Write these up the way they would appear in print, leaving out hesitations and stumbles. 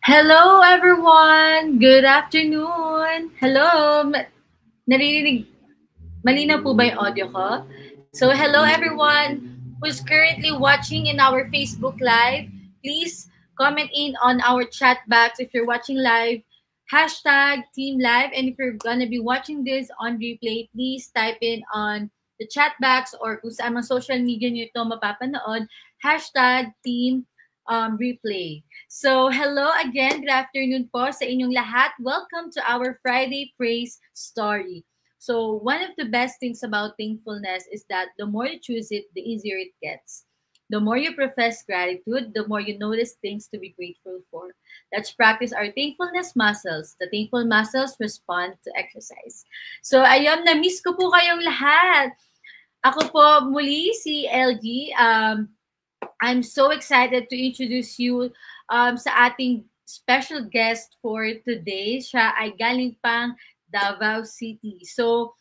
Hello everyone! Good afternoon! Hello! Naririnig, malinaw po ba yung audio ko? So hello everyone who's currently watching in our Facebook Live. Please comment in on our chat box if you're watching live. Hashtag Team Live. And if you're gonna be watching this on replay, please type in on the chat box or kung saan mang social media nyo ito mapapanood. Hashtag Team Replay. So, hello again. Good afternoon po sa inyong lahat. Welcome to our Friday Praise Story. So, one of the best things about thankfulness is that the more you choose it, the easier it gets. The more you profess gratitude, the more you notice things to be grateful for. Let's practice our thankfulness muscles. The thankful muscles respond to exercise. So, ayun, na-miss ko po kayong lahat. Ako po muli si LG. I'm so excited to introduce you sa ating special guest for today. Siya ay galing pang Davao City. So,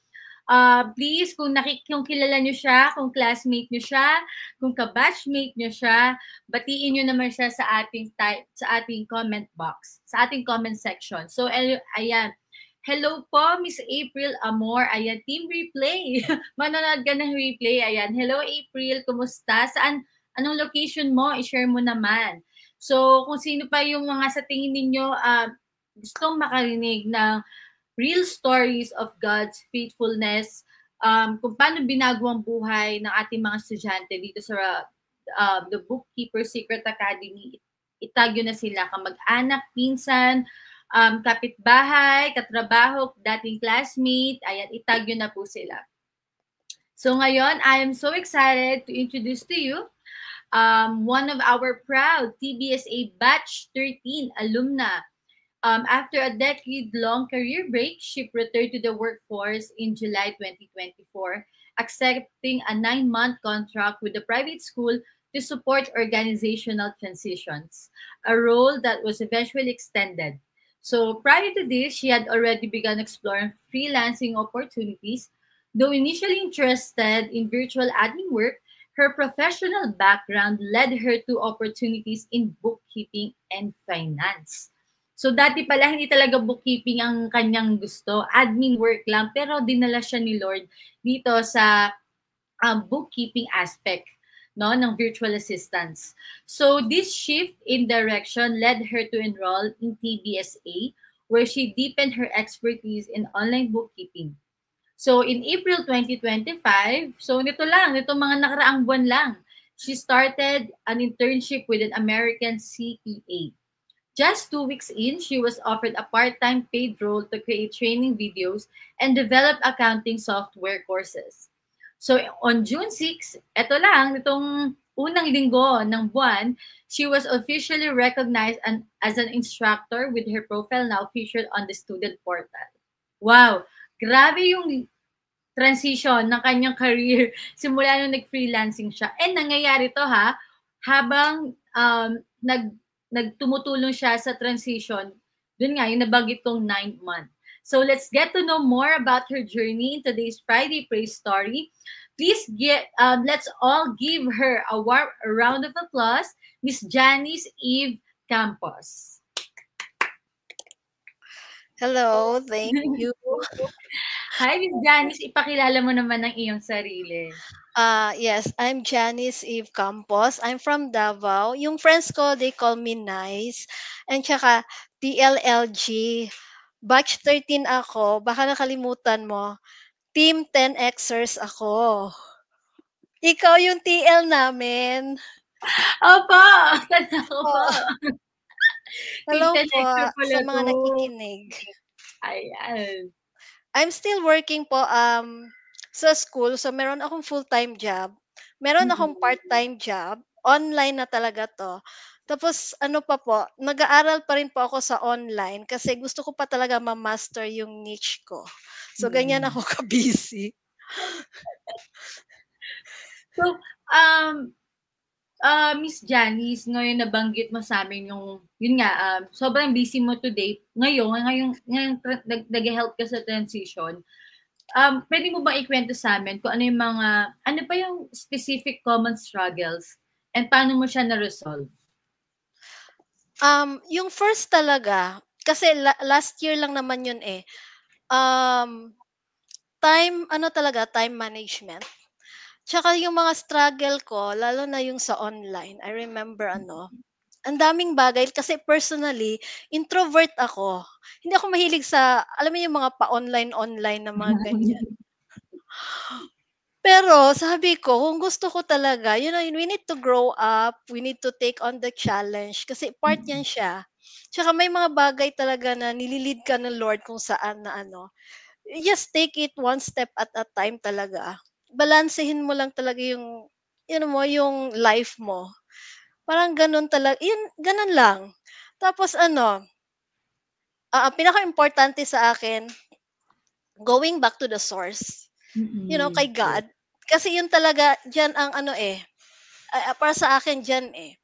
please, kung kilala nyo siya, kung classmate nyo siya, kung kabatchmate nyo siya, batiin nyo naman siya sa ating comment box, sa ating comment section. So, ayan. Hello po, Miss April Amor. Ayan, Team Replay. Manonood ka ng replay. Ayan. Hello, April. Kumusta? Anong location mo? I-share mo naman. So, kung sino pa yung mga sa tingin ninyo gustong makarinig ng real stories of God's faithfulness, kung paano binago ang buhay ng ating mga estudyante dito sa The Bookkeeper Secret Academy, itagyo na sila, kamag-anak, pinsan, kapitbahay, katrabaho, dating classmate, ayan, itagyo na po sila. So ngayon, I am so excited to introduce to you one of our proud TBSA Batch 13 alumna. After a decade-long career break, she returned to the workforce in July 2024, accepting a 9-month contract with a private school to support organizational transitions, a role that was eventually extended. So prior to this, she had already begun exploring freelancing opportunities. Though initially interested in virtual admin work, her professional background led her to opportunities in bookkeeping and finance. So dati pala hindi talaga bookkeeping ang kanyang gusto, admin work lang, pero dinala siya ni Lord dito sa bookkeeping aspect, no, ng virtual assistants. So this shift in direction led her to enroll in TBSA, where she deepened her expertise in online bookkeeping. So in April 2025, so nito mga nakaraang buwan lang, she started an internship with an American CPA. Just 2 weeks in, she was offered a part-time paid role to create training videos and develop accounting software courses. So on June 6, itong unang linggo ng buwan, she was officially recognized as an instructor with her profile now featured on the student portal. Wow! Grabe yung transition ng kanyang career simula nung nag-freelancing siya. And nangyayari to habang nagtumutulong siya sa transition, dun nga, yung nabanggit kong 9th month. So let's get to know more about her journey in today's Friday Praise Story. Please let's all give her a warm round of applause, Miss Janice Eve Campos. Hello, thank you. Hi, Miss Janice. Ipakilala mo naman ang iyong sarili. Yes, I'm Janice Eve Campos. I'm from Davao. Yung friends ko, they call me Nice. And tsaka TLLG. Batch 13 ako. Baka nakalimutan mo. Team 10Xers ako. Ikaw yung TL namin. Opo! Tanda ko po. Hello Team 10 po extra pala sa mga to. nakikinig. Ayan. I'm still working po sa school. So, meron akong full-time job. Meron akong part-time job. Online na talaga to. Tapos, ano pa po, nag-aaral pa rin po ako sa online kasi gusto ko pa talaga ma-master yung niche ko. So, ganyan ako ka-busy. So, Miss Janice, ngayon nabanggit mo sa amin yun nga, sobrang busy mo today. Ngayon nag-help ka sa transition. Pwede mo ba ikwento sa amin kung ano pa yung specific common struggles and paano mo siya na-resolve? Yung first talaga, kasi last year lang naman yun, eh. Um, time management. Tsaka yung mga struggle ko lalo na yung sa online. I remember ang daming bagay kasi personally, introvert ako. Hindi ako mahilig sa alam mo yung mga pa-online-online na mga ganyan. Pero sabi ko kung gusto ko talaga, we need to grow up, we need to take on the challenge kasi part yan siya. Tsaka may mga bagay talaga na nililid ka ng Lord kung saan na you just take it one step at a time talaga. Balansehin mo lang talaga yung yung life mo. Parang gano'n yun gano'n lang. Tapos ang pinakaimportante sa akin, going back to the source, Mm. kay God. Kasi yun talaga diyan ang para sa akin diyan, eh.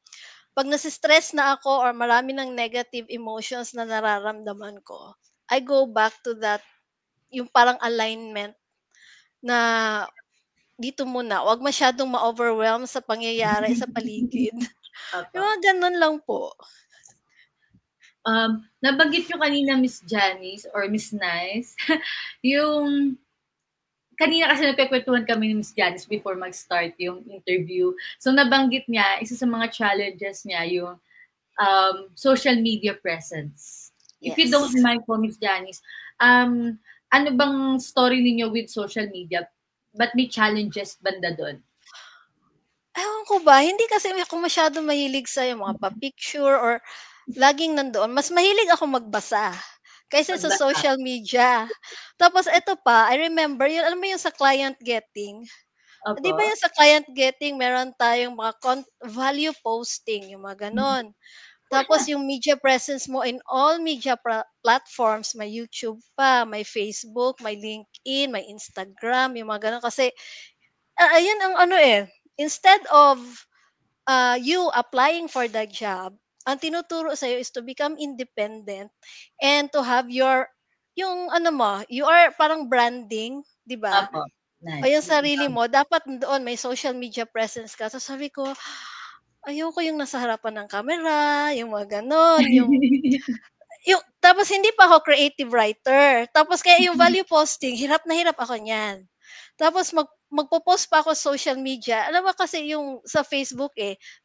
'Pag nasi-stress na ako or marami ng negative emotions na nararamdaman ko, I go back to that, yung parang alignment na dito muna, 'wag masyadong ma-overwhelm sa pangyayari sa paligid. Yung Opo. mga gano'n lang po. Nabanggit niyo kanina Miss Janice or Miss Nice, yung kanina kasi nagkukuwentuhan kami ni Miss Janice before mag-start yung interview. So nabanggit niya, isa sa mga challenges niya yung social media presence. If you don't Yes. mind po, Miss Janice, ano bang story ninyo with social media? Ba't may challenges banda doon? Ewan ko ba, hindi kasi ako masyadong mahilig sa yung mga pa-picture or laging nandoon. Mas mahilig ako magbasa kaysa sa Pagbasa? social media. Tapos eto pa, I remember yun alam mo yung sa client getting? 'Di Opo. ba yung sa client getting meron tayong mga value posting, yung mga gano'n. Tapos yung media presence mo in all media platforms, may YouTube pa, may Facebook, may LinkedIn, may Instagram, yung mga gano'n. Kasi, ayun ang instead of you applying for the job, ang tinuturo sa'yo is to become independent and to have yung you are parang branding, 'di ba? Opo. O yung Nice. sarili mo dapat doon may social media presence ka. So sabi ko, ayoko yung nasa harapan ng camera, yung mga gano'n, yung tapos hindi pa ako creative writer. Tapos kaya yung value posting, hirap na hirap ako niyan. Tapos magpo-post pa ako sa social media. Alam mo kasi yung sa Facebook,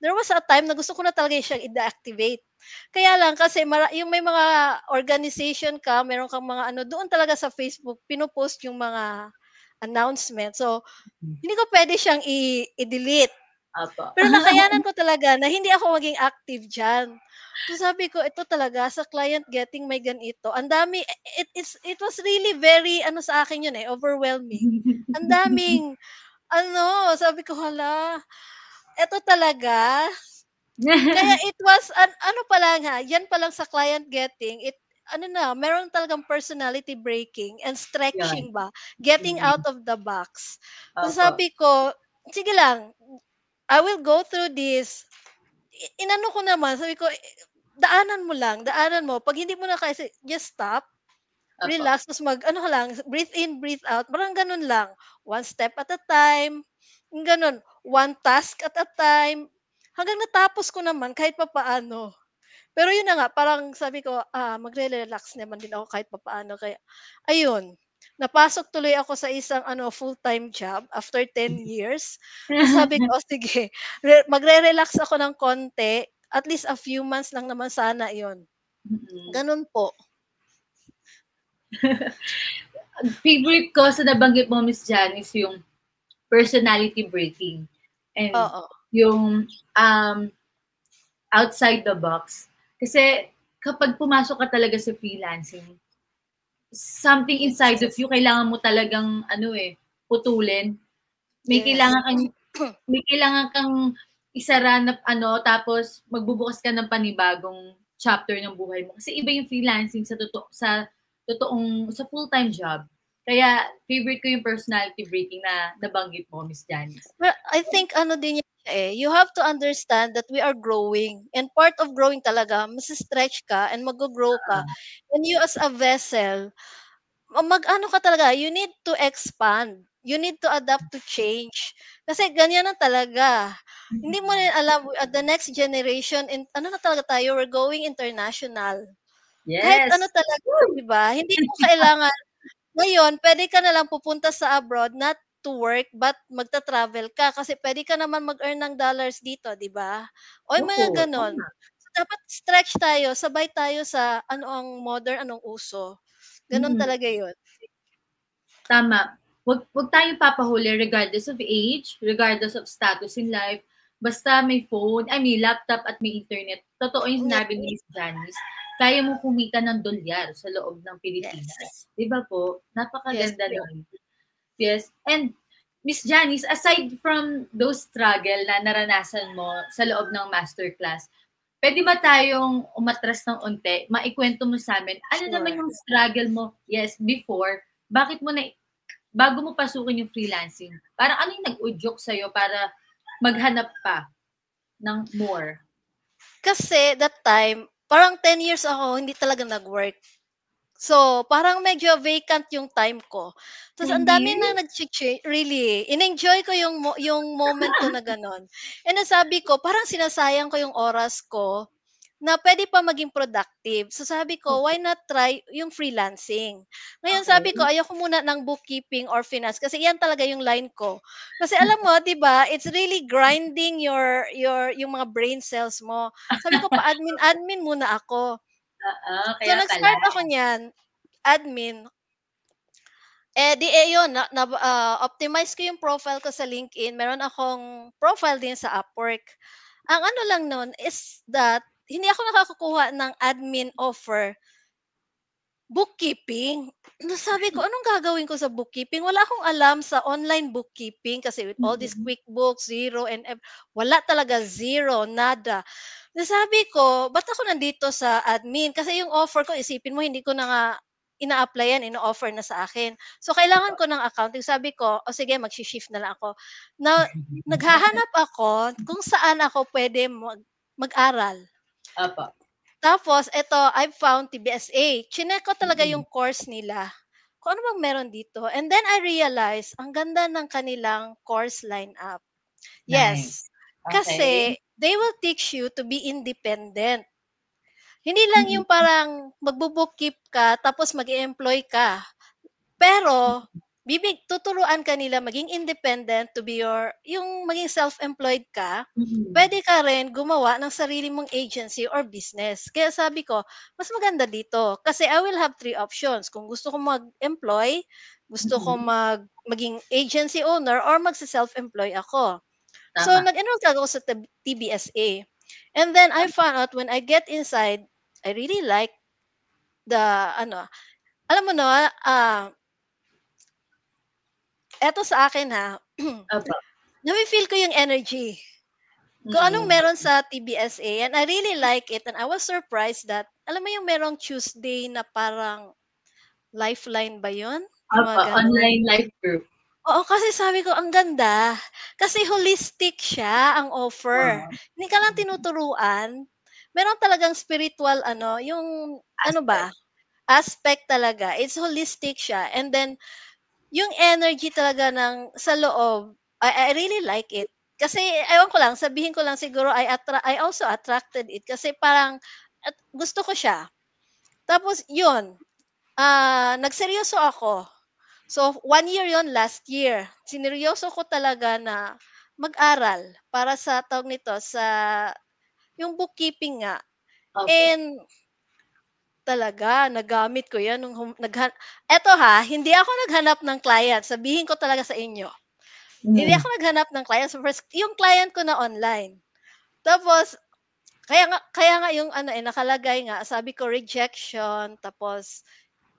there was a time na gusto ko na talaga siyang i-deactivate. Kaya lang kasi yung may mga organization ka, meron kang mga doon talaga sa Facebook pino-post yung mga announcement. So, hindi ko puwede siyang i-delete. Opo. Pero nakayanan ko talaga na hindi ako maging active diyan. So sabi ko, ito talaga sa client getting may ganito. Ang dami, it was really very sa akin yun overwhelming. Ang daming sabi ko, hala, eto talaga. Kaya it was ano pa lang yan pa lang sa client getting, meron talagang personality breaking and Yun. stretching ba, getting Mm. out of the box. So Opo. sabi ko, sige lang, I will go through this. Inano ko naman, sabi ko, daanan mo. 'Pag hindi mo na kaya, just stop, Opo. relax, tapos ano ka lang, breathe in, breathe out, parang gano'n lang. One step at a time, yung gano'n. One task at a time, hanggang natapos ko naman kahit papaano. Pero yun na nga, parang sabi ko, magre-relax naman din ako kahit papaano. Kaya ayun, napasok tuloy ako sa isang full-time job after 10 years. So sabi ko, "Oh, sige, magre-relax ako ng konti, at least a few months lang naman sana yun." Mm. Gano'n po. Favorite ko sa nabanggit mo, Miss Janice, yung personality breaking and Oo, yung outside the box. Kasi kapag pumasok ka talaga sa freelancing, something inside yes. of you kailangan mo talagang putulin. May Yes. kailangan kang may kailangan kang isara na tapos magbubukas ka ng panibagong chapter ng buhay mo. Kasi iba yung freelancing sa full-time job. Kaya favorite ko yung personality breaking na nabanggit mo, Miss Janice. Well, I think din yan siya, you have to understand that we are growing, and part of growing talaga mase-stretch ka and maggo-grow ka. And you as a vessel, mag-ano ka talaga, you need to expand. You need to adapt to change. Kasi ganyan na talaga. Hindi mo rin alam, the next generation, ano na talaga tayo, we're going international. Kahit ano Yes. talaga, Woo! 'di ba? Hindi mo kailangan ngayon puwede ka na lang pupunta sa abroad not to work but magta-travel ka kasi puwede ka naman mag-earn ng dollars dito, 'di ba? O yung mga Oo, gano'n. tama. So, dapat stretch tayo, sabay tayo sa ano ang modern, anong uso. Gano'n Mm. talaga 'yun. Tama. Wag tayong papahuli regardless of age, regardless of status in life. Basta may phone, I mean laptop at may internet. Totoo yung Net sinabi ni Miss Janice, kaya mo kumita ng dolyar sa loob ng yes. Pilipinas. 'Di ba po? Yes, Napakaganda true. nun. Yes. And Miss Janice, aside from those struggle na naranasan mo sa loob ng masterclass, pwede ba tayong umatras ng unti? Maikwento mo sa amin, ano naman Sure. yung struggle mo, yes, before, bakit mo na bago mo pasukin yung freelancing, parang ano yung nag-udyok sa'yo para maghanap pa ng more? Kasi that time, parang 10 years ako hindi talaga nag-work. So, parang medyo vacant yung time ko. Tapos ang 10 dami years? na nag-cha-change really, in-enjoy ko yung moment ko na gano'n. And then sabi ko, parang sinasayang ko yung oras ko na puwede pa maging productive. So sabi ko, why Opo, not try yung freelancing? Ngayon sabi ko, okey. ayoko muna ng bookkeeping or finance kasi yan talaga yung line ko. Kasi alam mo, 'di ba, it's really grinding your yung mga brain cells mo. Sabi ko, pa-admin-admin muna ako. Oo, So kaya pala. nag-start ako niyan, admin. Yun optimize ko yung profile ko sa LinkedIn, meron akong profile din sa Upwork. Ang ano lang nun is that hindi ako nakakakuha ng admin offer, bookkeeping. Na sabi ko, "Anong gagawin ko sa bookkeeping?" Wala akong alam sa online bookkeeping kasi with all this Mm, QuickBooks, Xero, and wala talaga, zero, nada. Na sabi ko, "Ba't ako nandito sa admin?" Kasi yung offer ko isipin mo hindi ko na nga ina-applyan, ino-offer na sa akin. So, kailangan opo. ko ng accounting. Sabi ko, "O sige, magshi-shift na lang ako." Na naghahanap ako kung saan ako puwede mag-aral. Opo. Tapos eto, I found TBSA. Chineck ko talaga Mm, yung course nila, kung ano bang meron dito. And then I realized ang ganda ng kanilang course lineup. Yes, nice. kasi Okey. they will teach you to be independent. Hindi lang yung Mm, parang magbo-bookkeep ka tapos mag-e-employ ka. Pero tuturuan ka nila maging independent to be yung maging self-employed ka, mm, puwede ka rin gumawa ng sarili mong agency or business. Kaya sabi ko, mas maganda dito kasi I will have 3 options. Kung gusto ko mag-employ, gusto ko mm, maging agency owner or magse-self-employ ako. So, tama. nag-enroll talaga ako sa TBSA. And then I found out when I get inside, I really like the ano, alam mo 'no, eto sa akin ha, Opo. nafi-feel ko yung energy, kung anong Mm, meron sa TBSA, and I really like it, and I was surprised that alam mo yung merong Tuesday na parang lifeline ba yun? Yung opo, mga gano'n? online life group. Oo, kasi sabi ko ang ganda, kasi holistic siya ang offer. Oo, Hindi ka lang tinuturuan, meron talagang spiritual ano, yung ano ba, aspect. aspect talaga, it's holistic siya, and then yung energy talaga ng sa loob, I really like it. Kasi ewan ko lang, sabihin ko lang siguro I also attracted it kasi parang at gusto ko siya. Tapos yun, nagseryoso ako. So, 1 year yon last year. Sineryoso ko talaga na mag-aral para sa tawag nito, sa yung bookkeeping nga. Opo. And talaga nagamit ko 'yan nung eto ha, hindi ako naghanap ng client, sabihin ko talaga sa inyo. Hindi Hmm, ako naghanap ng client sa first yung client ko na online. Tapos kaya nga yung ano, nakalagay nga sabi ko rejection, tapos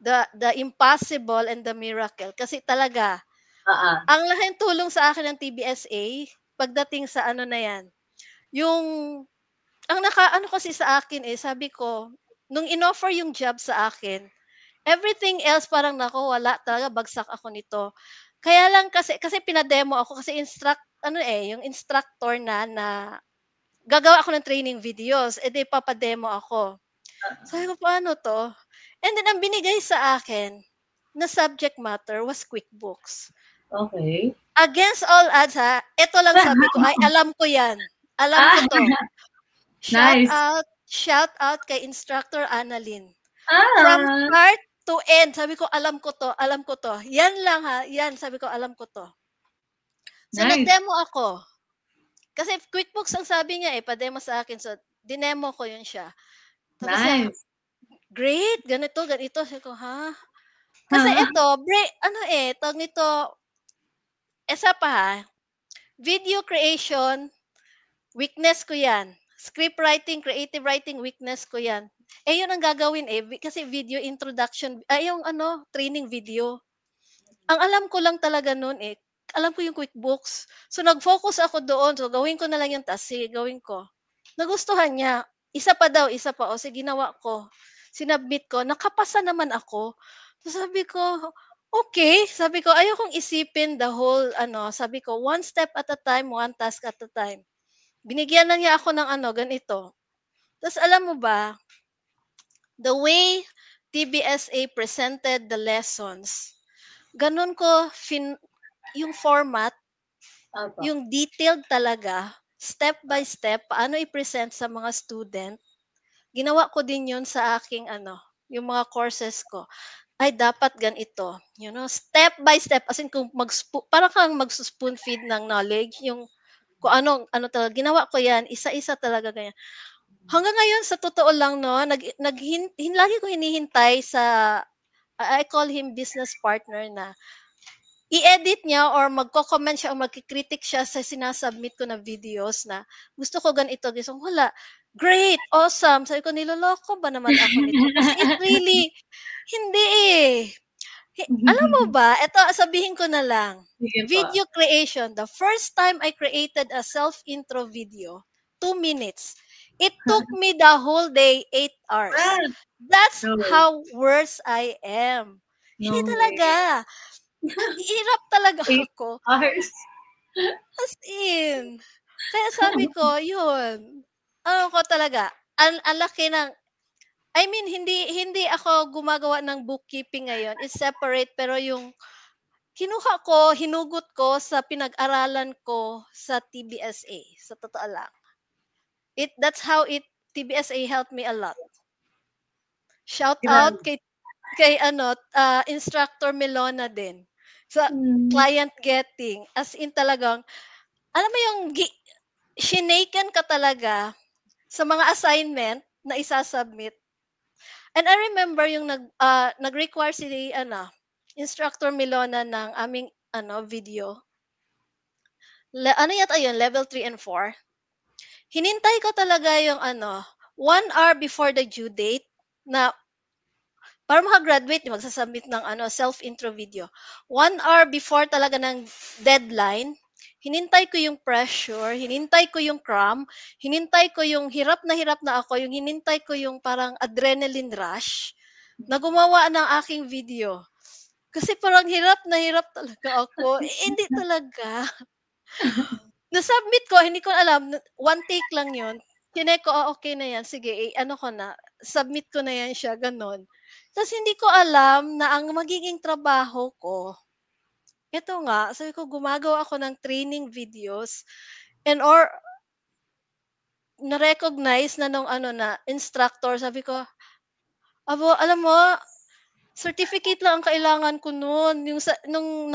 the impossible and the miracle kasi talaga oo, ang laking tulong sa akin ng TBSA pagdating sa ano na 'yan, yung ang nakaano kasi sa akin, sabi ko nung inoffer yung job sa akin, everything else parang, naku wala talaga bagsak ako nito. Kaya lang kasi pina-demo ako kasi ano, yung instructor na gagawa ako ng training videos, 'di papa-demo ako. Sabi ko, "Paano 'to?" And then ang binigay sa akin na subject matter was QuickBooks. Okay. Against all odds ha, ito lang sabi ko, ay alam ko yan. Alam Ah, ko to. nice. Shout out kay Instructor Annalyn. From Ah, start to end, sabi ko, alam ko to, alam ko to. Yan lang ha, yan, sabi ko, alam ko to. So, nice. nag-demo ako. Kasi QuickBooks ang sabi niya pa-demo sa akin. So, dinemo ko yun siya. Tapos Nice. great, ganito, ganito. Sabi ko, ha? Kasi Huh? ito, tawag nito, isa pa ha, video creation, weakness ko yan. Script writing, creative writing, weakness ko yan. Yun ang gagawin kasi video introduction, yung training video. Ang alam ko lang talaga noon alam ko yung QuickBooks. So, nag-focus ako doon. So, gawin ko na lang yung task. Sige, gawin ko. Nagustuhan niya. Isa pa daw, isa pa. O, sige, ginawa ko. Sinubmit ko. Nakapasa naman ako. So, sabi ko, okay. Sabi ko, ayokong isipin the whole, sabi ko, one step at a time, one task at a time. Binigyan na niya ako ng ganito. Tapos, alam mo ba, the way TBSA presented the lessons, ganun ko yung format, Opo. yung detailed talaga, step by step, paano i-present sa mga student. Ginawa ko din yun sa aking yung mga courses ko. Ay, dapat ganito. Step by step. As in, kung parang kang mag-spoon feed ng knowledge, yung kung ano talaga. Ginawa ko yan, isa-isa talaga ganyan. Hanggang ngayon, sa totoo lang, no, lagi ko hinihintay sa, I call him business partner na, i-edit niya or magko-comment siya o magkikritik siya sa sinasubmit ko na videos na gusto ko ganito, gusto ko, wala. Great, awesome. Sabi ko, niloloko ba naman ako nito? Kasi it really, hindi alam mo ba, ito sabihin ko na lang, Sige po. video creation, the first time I created a self-intro video, 2 minutes. It took me the whole day, 8 hours. Ah, That's no way. how worse I am. Hindi No way. talaga. Nag-hirap talaga 8 ako. hours. As in. Kaya sabi ko, yun. Ano ko talaga, ang laki ng, I mean, hindi ako gumagawa ng bookkeeping ngayon. It's separate, pero yung kinuha ko, hinugot ko sa pinag-aralan ko sa TBSA. Sa totoo lang. That's how TBSA helped me a lot. Shout out Grabe. kay Instructor Melona din. Sa Hmm. client getting. As in talagang, alam mo yung shinaken ka talaga sa mga assignment na isasubmit. And I remember yung nag-require si Instructor Melona ng aming video. Ano yata yun, level 3 and 4. Hinintay ko talaga yung 1 hour before the due date na para makagraduate, magsasubmit ng self-intro video. 1 hour before talaga ng deadline, hinintay ko yung pressure, hinintay ko yung cram, hinintay ko yung hirap na ako, yung hinintay ko yung parang adrenaline rush na gumawa ng aking video. Kasi parang hirap na hirap talaga ako. Hindi talaga. Na-submit ko, hindi ko alam, one take lang yun. Chinek ko, okay na yan, sige, ano ko na, submit ko na yan siya, ganon. Tapos hindi ko alam na ang magiging trabaho ko, ito nga, sabi ko, gumagawa ako ng training videos and or na-recognize na nung na instructor, sabi ko, alam mo, certificate lang ang kailangan ko noon. Nung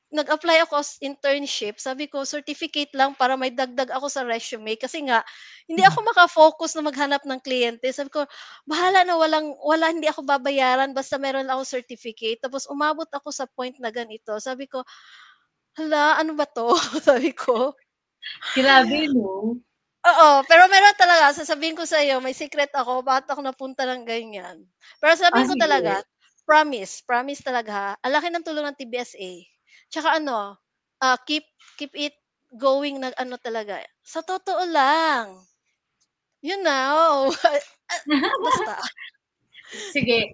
nag-apply ako sa internship, sabi ko, certificate lang para may dagdag ako sa resume. Kasi nga, hindi ako makafocus na maghanap ng kliyente. Sabi ko, bahala na hindi ako babayaran basta meron ako certificate. Tapos umabot ako sa point na ganito. Sabi ko, hala, ano ba to? Sabi ko. Grabe, no? Oo, pero meron talaga, sasabihin ko sa iyo, may secret ako, bakit ako napunta ng ganyan. Pero Ah, sabihin ko talaga, sige. promise talaga ha, ang laki ng tulong ng TBSA. Tsaka keep it going na talaga. Sa totoo lang. Yun na, oo. Basta. Sige.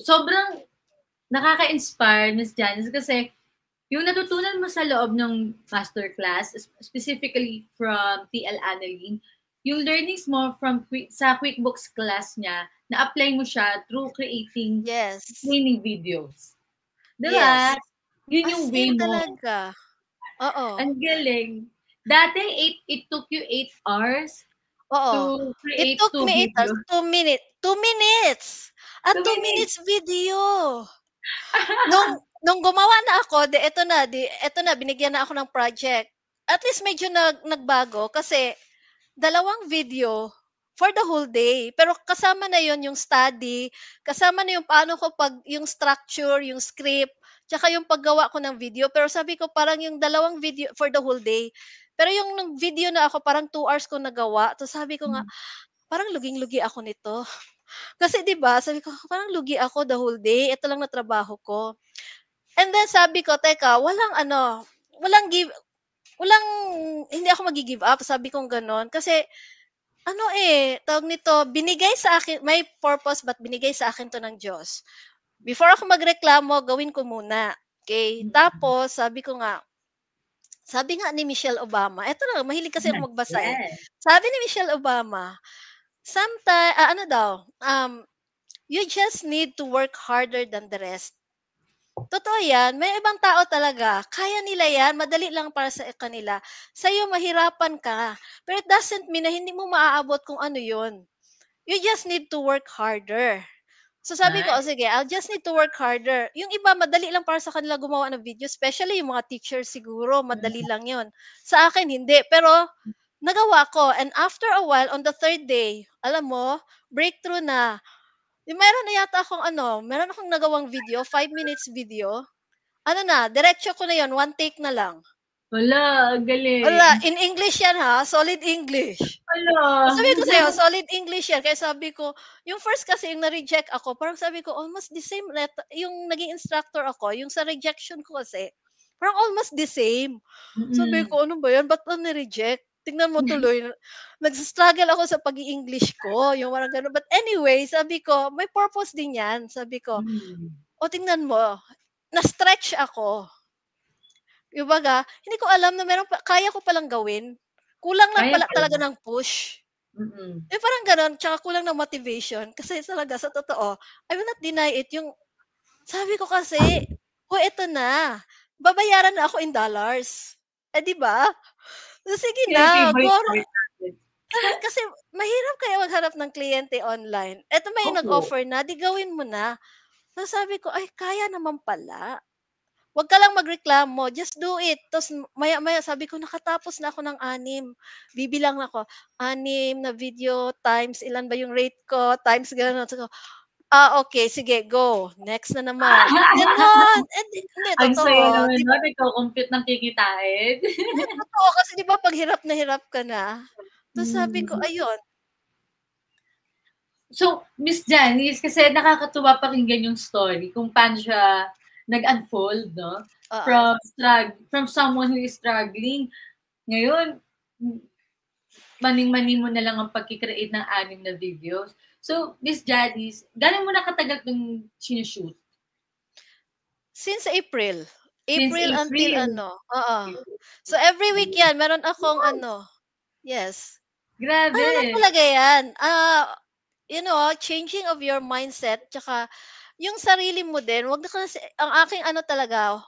Sobrang nakaka-inspire, Miss Janice, kasi yung natutunan mo sa loob ng masterclass, specifically from TL Annalyn, yung learnings mo sa QuickBooks class niya, na-apply mo siya through creating Yes. training videos. Yes. Diba? Yun As yung in way mo. talaga. Oo. Ang galing. Dati, it took you 8 hours Oo. to It create took 2 me 8 hours, videos. 2 minutes. 2 minutes! A 2 2 minutes. minutes video. Nung gumawa na ako, eto na binigyan na ako ng project. At least medyo nagbago kasi dalawang video for the whole day. Pero kasama na yon yung study, kasama na yung paano ko yung structure, yung script, tsaka yung paggawa ko ng video. Pero sabi ko parang yung dalawang video for the whole day. Pero yung nung video na ako, parang 2 hours ko nagawa. So sabi ko nga, parang luging-lugi ako nito. Kasi 'di ba, sabi ko, parang lugi ako the whole day. Ito lang na trabaho ko. And then sabi ko, teka, walang walang, hindi ako magi-give up, sabi kong gano'n. Kasi, tawag nito, binigay sa akin, may purpose, but binigay sa akin to ng Diyos. Before ako magreklamo, gawin ko muna. Okay? Tapos, sabi nga ni Michelle Obama, eto na, mahilig kasi ako magbasa eh. Yes. Sabi ni Michelle Obama, ano daw, you just need to work harder than the rest. Totoo yan. May ibang tao talaga, kaya nila yan, madali lang para sa kanila. Sa'yo, mahirapan ka. Pero it doesn't mean na hindi mo maaabot kung ano yun. You just need to work harder. So sabi ko, Nice. sige, I'll just need to work harder. Yung iba, madali lang para sa kanila gumawa ng video, especially yung mga teachers siguro, madali lang yun. Sa akin, hindi. Pero, nagawa ko. And after a while, on the third day, alam mo, breakthrough na. Meron akong nagawang video, 5 minutes video. Ano na, diretso ko na yon, one take na lang. Wala, Wala, galing. in English yan ha, solid English. Hala. Sabi ko sa'yo, solid English yan. Kaya sabi ko, yung first kasi yung na-reject ako, parang sabi ko, almost the same, yung naging instructor ako, yung sa rejection ko kasi, parang almost the same. Sabi Mm. ko, ano ba yan? Ba't ako na-reject? Tingnan mo tuloy, nag-struggle ako sa pag-i-English ko, yung parang gano'n. But anyway, sabi ko, may purpose din yan. Sabi ko, Mm. o tingnan mo, na-stretch ako. Yung baga, hindi ko alam na kaya ko palang gawin. Kulang lang Kaya pala pala. talaga ng push. Mm. Parang gano'n, tsaka kulang ng motivation. Kasi talaga, sa totoo, I will not deny it. Sabi ko kasi, eto na. Babayaran na ako in dollars. Di ba? So, sige Kaya na, favorite part natin. Kasi mahirap kaya maghanap ng kliyente online. Eto may Opo. nag-offer na, di gawin mo na. So sabi ko, ay, kaya naman pala. Huwag ka lang magreklamo, just do it. Tapos maya-maya sabi ko, nakatapos na ako ng 6. Bibilang ako, 6 na video times ilan ba yung rate ko, times gano'n. Sabi ko, okay, sige, go. Next na naman. Gano'n. Hindi, Ang saya totoo. naman Di, nun, nagko-compute ng kikitain. hindi, totoo. Kasi di ba pag hirap na hirap ka na, tapos sabi ko, Mm. ayun. So, Miss Janice, kasi nakakatuwa pakinggan yung story kung paano siya nag-unfold, no? Oo. From someone who is struggling. Ngayon, maning-mani mo na lang ang pagkikreate ng 6 na videos. So, Miss Janice, gano'n mo na katagal itong sinushoot? Since April. Since April until April. oo. So every week yan meron akong yes. Ano na Grabe. talaga yan, changing of your mindset tsaka yung sarili mo din, wag na kasi ang aking talaga,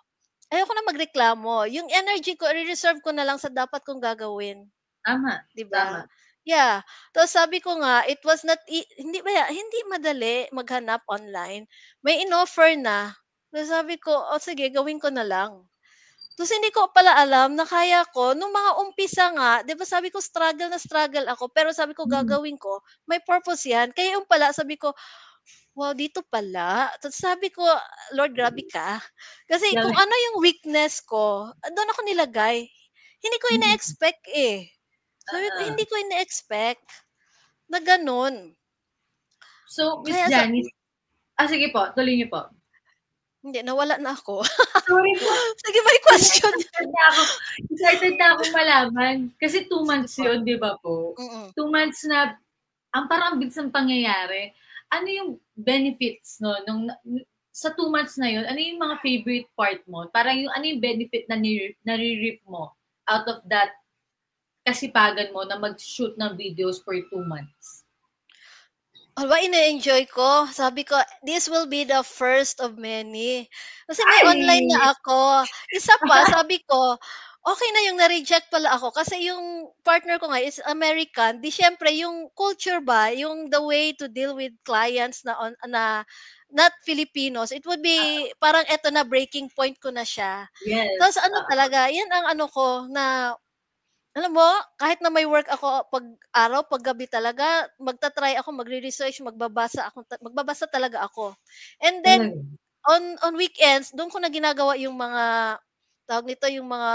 ayoko na magreklamo. Yung energy ko i-reserve ko na lang sa dapat kong gagawin, Tama, 'di ba? tama. Yeah. Tapos sabi ko nga, it was not hindi madali maghanap online. May inoffer na. So sabi ko, "O sige, gawin ko na lang." Tapos hindi ko pala alam na kaya ko nung mga umpisa nga, 'di ba sabi ko struggle na struggle ako, pero sabi ko Mm. gagawin ko, may purpose 'yan. Kaya yung pala sabi ko, "Wow, dito pala." Tapos sabi ko, "Lord, grabe ka." Kasi kung Grabe. ano yung weakness ko, doon ako nilagay. Hindi ko Mm. ina-expect eh. Sabi ko, Oo. hindi ko ina-expect na gano'n. So, Miss Kaya Janice, sige po, tuloy niyo po. hindi, nawala na ako. Sorry po. Sige, may Kasi question. excited na akong malaman. Kasi 2 Sige months po. yun, di ba po? Mm. 2 months na, parang ang bilis ng pangyayari. Ano yung benefits, no? Sa 2 months na yun, ano yung mga favorite part mo? Parang ano yung benefit na nare-reap mo out of that kasipagan mo na mag-shoot ng videos for 2 months? Aba, ine-enjoy ko. Sabi ko, this will be the first of many. Kasi may online Ay! na ako. Isa pa, sabi ko, okay na yung na-reject pala ako. Kasi yung partner ko nga is American. Di syempre, yung culture ba, yung the way to deal with clients na not Filipinos, it would be parang eto na breaking point ko na siya. Tapos Yes, ano talaga, yan ang ano ko na alam mo, kahit na may work ako 'pag araw, 'pag gabi talaga magta-try ako, magre-research, magbabasa talaga ako. And then talaga. on weekends, do'n ko na ginagawa yung mga, tawag nito, yung mga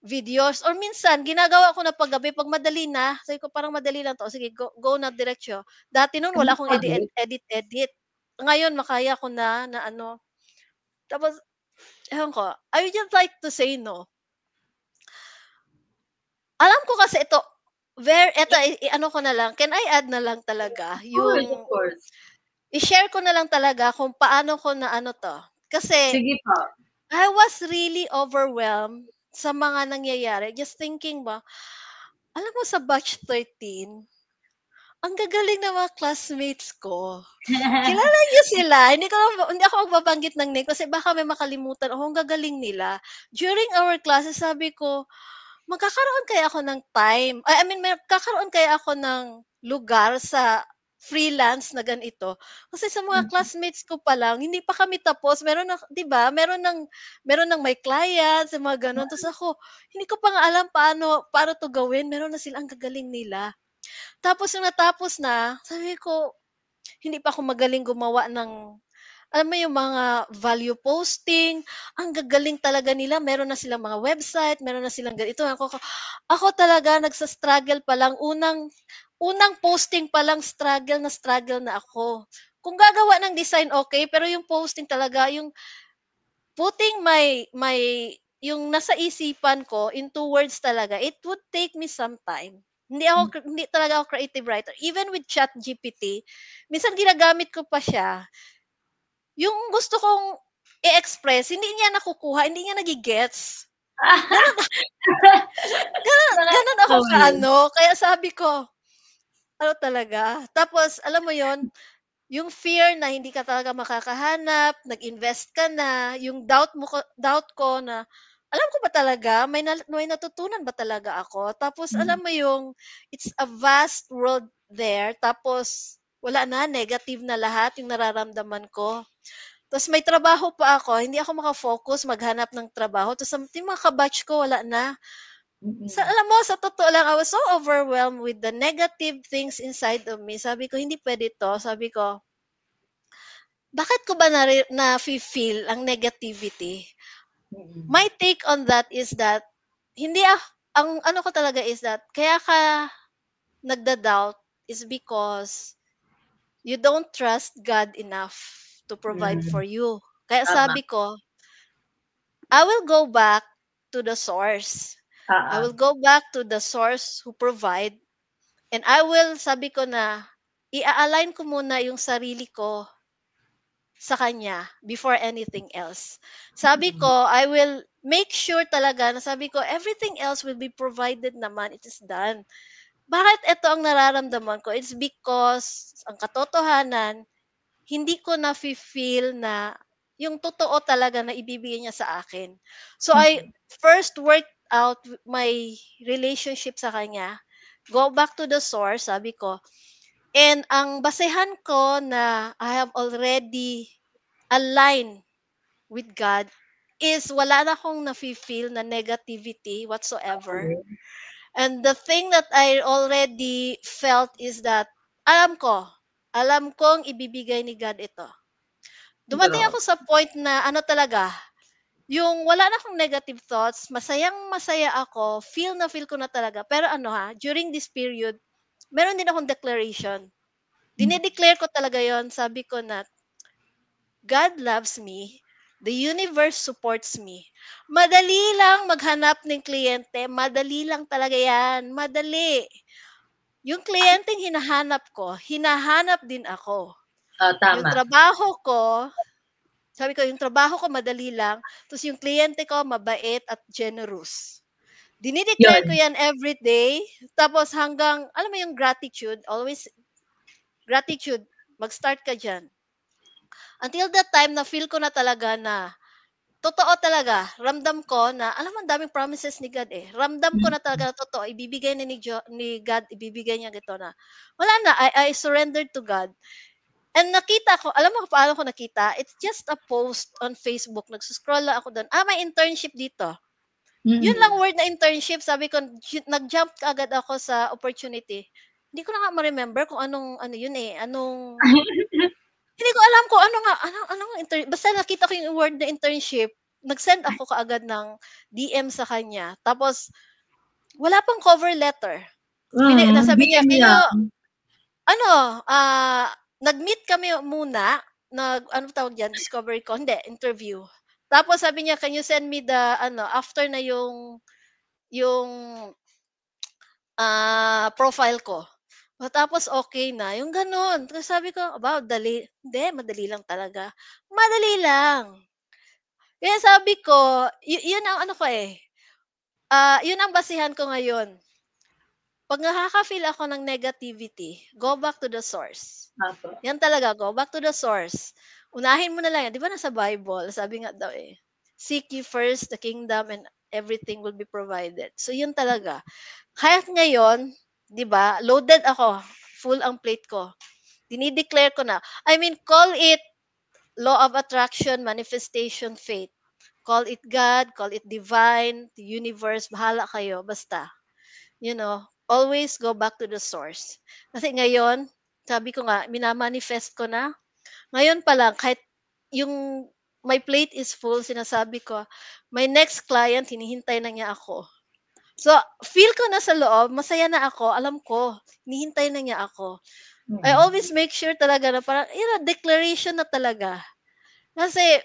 videos or minsan ginagawa ko na 'pag gabi, 'pag madali na, sabi ko parang madali lang 'to, sige go na diretso. Dati no'n wala akong Pagod? edit. Ngayon makaya ko na, na ano, tapos ewan ko, I would just like to say no. Alam ko kasi ito, eto i-ano ko na lang, can I add na lang talaga Of yung course. i-share ko na lang talaga kung paano ko na ano 'to. Kasi Sige po. I was really overwhelmed sa mga nangyayari. Just thinking ba, alam mo sa batch 13, ang gagaling ng mga classmates ko. Kilala niyo sila, hindi ako magbabanggit ng name kasi baka may makalimutan ako, ang gagaling nila. During our classes sabi ko, magkakaroon kaya ako ng time, I mean magkakaroon kaya ako ng lugar sa freelance na ganito. Kasi sa mga classmates ko pa lang, hindi pa kami tapos, meron na 'di ba, meron ng may clients, yung mga gano'n. Tapos ako, hindi ko pa nga alam paano 'to gawin, meron na sila, ang gagaling nila. Tapos nung natapos na, sabi ko, hindi pa ako magaling gumawa ng alam mo yung mga value posting, ang gagaling talaga nila, meron na silang mga website, meron na silang ganito. Ako talaga nagsa-struggle pa lang, unang posting pa lang struggle na ako. Kung gagawa ng design, okay, pero yung posting talaga, yung putting yung nasa isipan ko into words talaga, it would take me some time. Hindi talaga ako creative writer. Even with ChatGPT, minsan ginagamit ko pa siya. Yung gusto kong i-express, hindi niya nakukuha, hindi niya nage-gets. Gano'n gano'n ako Nakakatawa yun. kaano, kaya sabi ko, ano talaga. Tapos alam mo yon, yung fear na hindi ka talaga makakahanap, nag-invest ka na, yung doubt ko na, alam ko ba talaga, may natutunan ba talaga ako? Tapos alam mo yung, it's a vast world there, tapos wala na, negative na lahat yung nararamdaman ko. Tapos may trabaho pa ako, hindi ako maka-focus maghanap ng trabaho. Tapos yung mga ka-batch ko, wala na. Mm. Alam mo, sa totoo lang, I was so overwhelmed with the negative things inside of me. Sabi ko, hindi pwede to. Sabi ko, bakit ko ba na-feel ang negativity? Mm. My take on that is that, hindi ang ano ko talaga is that, kaya ka nagda-doubt is because you don't trust God enough to provide Mm. for you. Kaya Tama. sabi ko, I will go back to the source. I Oo. will go back to the source who provide, and I will, sabi ko na, i-align ko muna yung sarili ko sa kanya before anything else. Sabi ko, Mm. I will make sure talaga na sabi ko, everything else will be provided naman. It is done. Bakit ito ang nararamdaman ko? It's because ang katotohanan, hindi ko na-feel na yung totoo talaga na ibibigay niya sa akin. So I Mm. first worked out my relationship sa kanya. Go back to the source, sabi ko. And ang basehan ko na I have already aligned with God is wala na akong nafe-feel na negativity whatsoever. Okay. And the thing that I already felt is that alam ko, alam kong ibibigay ni God ito. Dumating True. ako sa point na ano talaga, yung wala na akong negative thoughts, masayang-masaya ako, feel na feel ko na talaga. Pero ano during this period, meron din akong declaration. Dinedeclare ko talaga yon, sabi ko na, God loves me, the universe supports me. Madali lang maghanap ng kliyente, madali lang talaga yan, madali. Yung kliyenteng hinahanap din ako. Oh, Yung tama. trabaho ko, sabi ko, yung trabaho ko madali lang, tapos yung kliyente ko mabait at generous. Dinideclare ko Yun. yan every day, tapos hanggang, alam mo yung gratitude, always Gratitude. Mag-start ka dyan. Until that time, na-feel ko na talaga na totoo talaga. Ramdam ko na, alam mo, ang daming promises ni God eh. Ramdam ko na talaga na totoo. Ibibigay ni God, ibibigay niya gito na. Wala na, I surrendered to God. And nakita ko, alam mo kung paano ko nakita? It's just a post on Facebook. Nagsuscroll lang ako doon. May internship dito. Yun lang word na internship. Sabi ko, nag-jump agad ako sa opportunity. Hindi ko na nga ma-remember kung ano yun eh. Hindi ko alam kung basta nakita ko yung word na internship. Nag-send ako kaagad ng DM sa kanya. Tapos, wala pang cover letter. Nasabi niya, DM lang. nag-meet kami muna. Ano tawag yan? Discovery ko? Hindi, interview. Tapos sabi niya, can you send me the, after na yung profile ko. Tapos okay na, yung gano'n. Tapos sabi ko, dali. Hindi, madali lang talaga. Madali lang. Kaya sabi ko, yun ang ano ko eh. Yun ang basihan ko ngayon. Pag nakaka-feel ako ng negativity, go back to the source. Apo. Yan talaga, go back to the source. Unahin mo na lang yan. Di ba nasa Bible? Sabi nga daw eh, seek ye first the kingdom and everything will be provided. So yun talaga. Kahit ngayon, di ba, loaded ako. Full ang plate ko. Dinideclare ko na. I mean, call it law of attraction, manifestation, faith. Call it God, call it divine, the universe, bahala kayo. Basta, always go back to the source. Kasi ngayon, sabi ko nga, minamanifest ko na. Ngayon pa lang, kahit yung my plate is full, sinasabi ko, my next client, hinihintay na niya ako. So, feel ko na sa loob, masaya na ako, alam ko, hinihintay na niya ako. I always make sure talaga na parang, declaration na talaga. Kasi,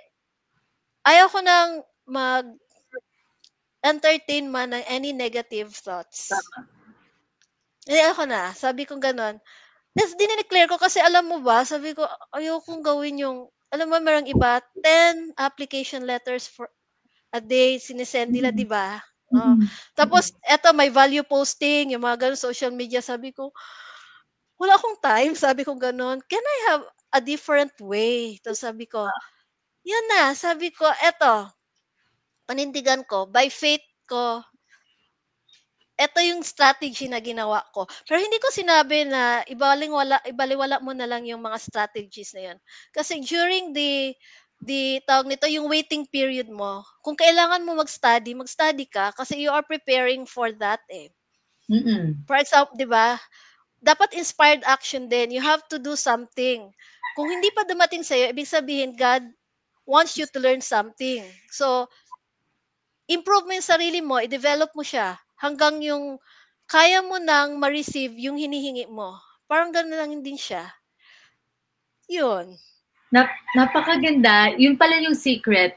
ayaw ko nang entertain man ng any negative thoughts. Tama. Ako na, sabi ko ganon. Tapos dinideclare ko kasi alam mo ba, sabi ko, ayokong gawin yung, alam mo, merong iba, 10 application letters for a day, sinesend nila, di ba? Tapos, eto, may value posting, yung mga ganun, social media, sabi ko, wala akong time, sabi ko ganon. Can I have a different way? Tapos sabi ko, yun na, sabi ko, eto, panindigan ko, by faith ko, eto yung strategy na ginawa ko. Pero hindi ko sinabi na ibaliwala mo na lang yung mga strategies na yun. Kasi during tawag nito, yung waiting period mo, kung kailangan mo mag-study ka kasi you are preparing for that eh. For example, di ba? Dapat inspired action din. You have to do something. Kung hindi pa dumating sa'yo, ibig sabihin, God wants you to learn something. So, improve mo yung sarili mo, i-develop mo siya hanggang yung kaya mo nang ma-receive yung hinihingi mo. Parang gano'n lang din siya. Yun. Napakaganda. Yun pala yung secret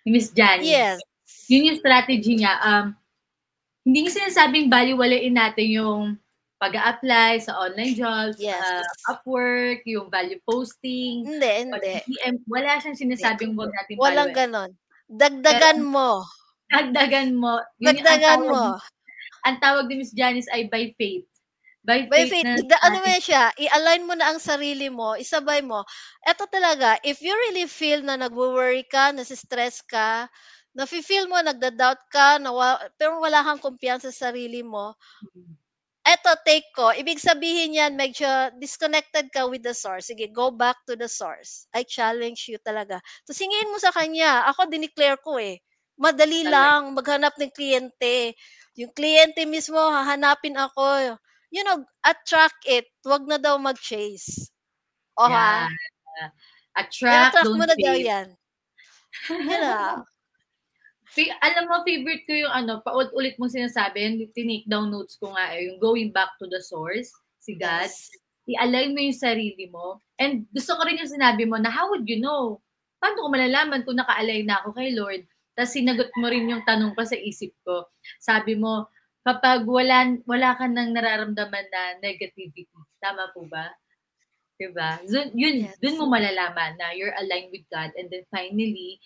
ni Miss Janice. Yes. Yun yung strategy niya. Hindi niya sinasabing baliwalain natin yung pag-a-apply sa online jobs, Upwork, yung value posting. Hindi. Wala siyang sinasabing huwag natin baliwalain. Walang ganon. Dagdagan mo. Dagdagan mo. Dagdagan mo. Ang tawag ni Miss Janice ay by faith. By faith. Ano mo siya, i-align mo na ang sarili mo, isabay mo. Eto talaga, if you really feel na nagwo-worry ka, nasistress ka, nafe-feel mo, nagda-doubt ka, pero wala kang kumpiyansa sa sarili mo, eto, take ko. Ibig sabihin yan, medyo disconnected ka with the source. Sige, go back to the source. I challenge you talaga. So, singin mo sa kanya. Ako, dineclare ko eh. Madali lang maghanap ng kliyente. Yung kliyente mismo, hahanapin ako. Attract it. Huwag na daw mag-chase. Yeah. Attract, don't mo na daw yan. Alam mo, favorite ko yung paulit-ulit mong sinasabi, tinake down notes ko nga yung going back to the source, si God. Yes. I-align mo yung sarili mo. And gusto ko rin yung sinabi mo na how would you know? Paano ko malalaman kung naka-align na ako kay Lord? Tapos sinagot mo rin yung tanong ko sa isip ko. Sabi mo, kapag wala ka nang nararamdaman na negativity, tama po ba? Diba? Dun mo malalaman na you're aligned with God, and then finally,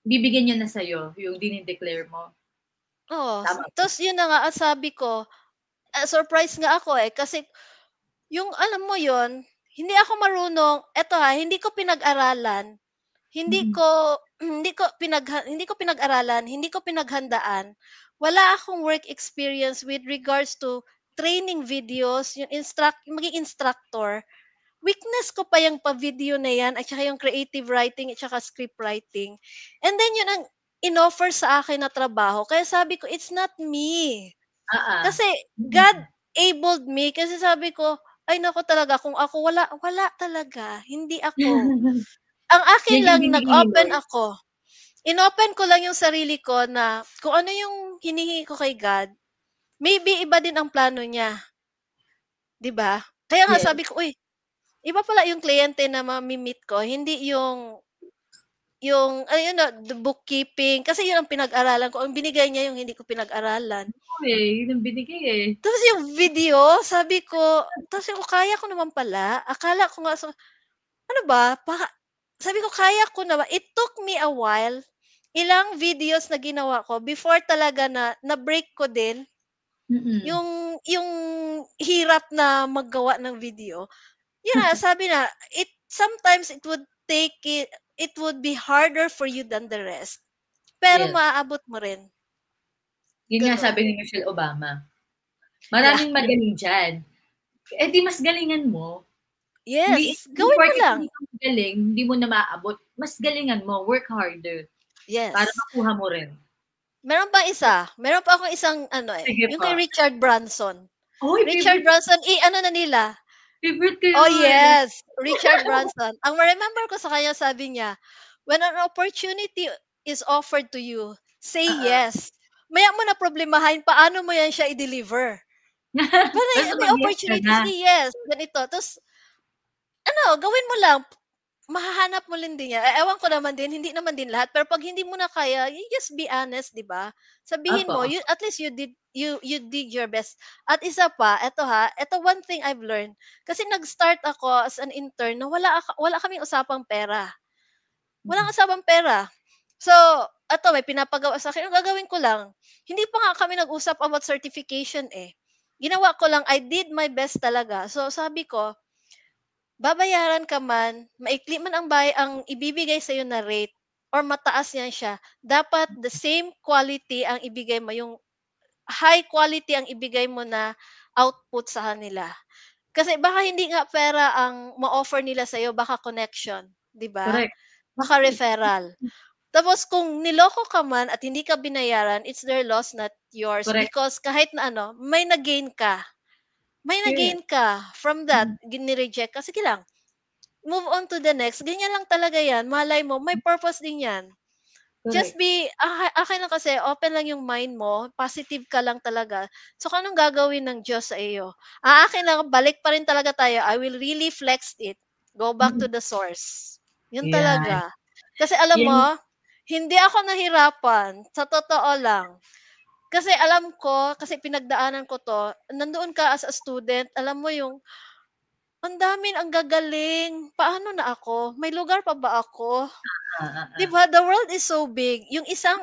bibigyan niya na sa'yo yung dinideclare mo. Tapos yun na nga, sabi ko, surprise nga ako eh, kasi yung alam mo yun, hindi ako marunong, eto hindi ko pinag-aralan, Mm. hindi ko pinag-aralan, hindi ko pinaghandaan. Wala akong work experience with regards to training videos, yung maging instructor. Weakness ko pa yung pa-video na yan at saka yung creative writing at saka script writing. And then yun ang inoffer sa akin na trabaho. Kaya sabi ko, it's not me. Oo. Kasi Mm. God abled me kasi sabi ko, ay naku talaga kung ako wala talaga, hindi ako. Ang akin Yan yung lang binigay ni nag-open Lord. ako. Inopen ko lang yung sarili ko na kung ano yung hinihingi ko kay God, maybe iba din ang plano niya, 'di ba? Kaya nga Yes. sabi ko, uy, iba pala yung kliyente na mami-meet ko, hindi yung ayun na, the bookkeeping kasi yun ang pinag-aralan ko. Ang binigay niya yung hindi ko pinag-aralan. Oo, yun ang binigay, eh. Tapos yung video, sabi ko, tapos yung kaya ko naman pala. Akala ko nga ano ba, sabi ko kaya ko naman. It took me a while, ilang videos na ginawa ko before talaga na-break ko din Mm. yung hirap na maggawa ng video. Yun na, sabi na, sometimes it would be harder for you than the rest. Pero Yes. maaabot mo rin. Yun nga Ganun. sabi ni Michelle Obama. Yeah. Maraming magaling diyan. Eh, di mas galingan mo. Hindi Yes. hindi Gawin mo porket lang. hindi ka magaling, hindi mo na maaabot. Mas galingan mo, work harder para Yes. makuha mo rin. Meron pa isa. Meron pa akong isang Sige yung po. kay Richard Branson. Oy, Richard Branson, ano na nila? favorite ko Oh yun. yes, Richard Branson. Ang ma-remember ko sa kanya, sabi niya, when an opportunity is offered to you, say Oo. yes. Maya mo na problemahin paano mo yan siya i-deliver. Pero Basta may mag-yes ka opportunity, na. say yes. Ganito. Tapos, gawin mo lang. Mahahanap mo din yan. Ewan ko naman din, hindi naman din lahat. Pero pag hindi mo na kaya, you just be honest, di ba? Sabihin Opo, mo, opo. at least you did your best. At isa pa, eto one thing I've learned. Kasi nag-start ako as an intern na wala kaming usapang pera. Walang Mm. usapang pera. So, may pinapagawa sa akin, ang gagawin ko lang, hindi pa nga kami nag-usap about certification eh. Ginawa ko lang, I did my best talaga. So, sabi ko, babayaran ka man, maikli man ang ibibigay sa'yo na rate or mataas yan siya, dapat the same quality ang ibigay mo, yung high quality ang ibigay mo na output sa kanila. Kasi baka hindi nga pera ang ma-offer nila sa'yo, baka connection, 'di ba? Correct. Baka referral. Tapos kung niloko ka man at hindi ka binayaran, it's their loss, not yours. Correct. Because kahit na may nag-gain ka. May Experience. nag-gain ka from that, gini-reject ka. Sige lang, move on to the next. Ganyan lang talaga yan. Malay mo, may purpose din yan. Just Correct. akin lang kasi, open lang yung mind mo, positive ka lang talaga. So, kung anong gagawin ng Diyos sa iyo? Akin lang, balik pa rin talaga tayo. I will really flex it. Go back to Mm. the source. Yun Yan. talaga. Kasi alam Yan. mo, hindi ako nahirapan. Sa totoo lang. Kasi alam ko, kasi pinagdaanan ko to, nandoon ka as a student, alam mo yung, ang gagaling. Paano na ako? May lugar pa ba ako? Ah, ah, 'Di ah. ba, the world is so big. Yung isang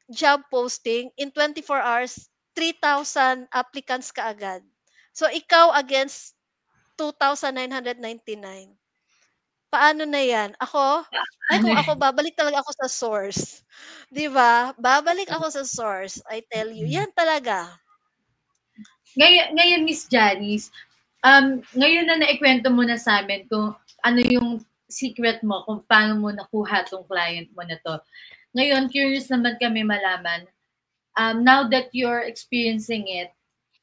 job posting in 24 hours, 3,000 applicants kaagad. So ikaw against 2,999. Paano na 'yan? Ano Kung eh. ako babalik talaga ako sa source. 'Di ba? Babalik ako sa source. I tell you, 'yan talaga. Ngayon, Miss Janice, ngayon na naikwento mo na sa amin kung ano yung secret mo, kung paano mo nakuha tong client mo na 'to. Ngayon, curious naman kami malaman, now that you're experiencing it,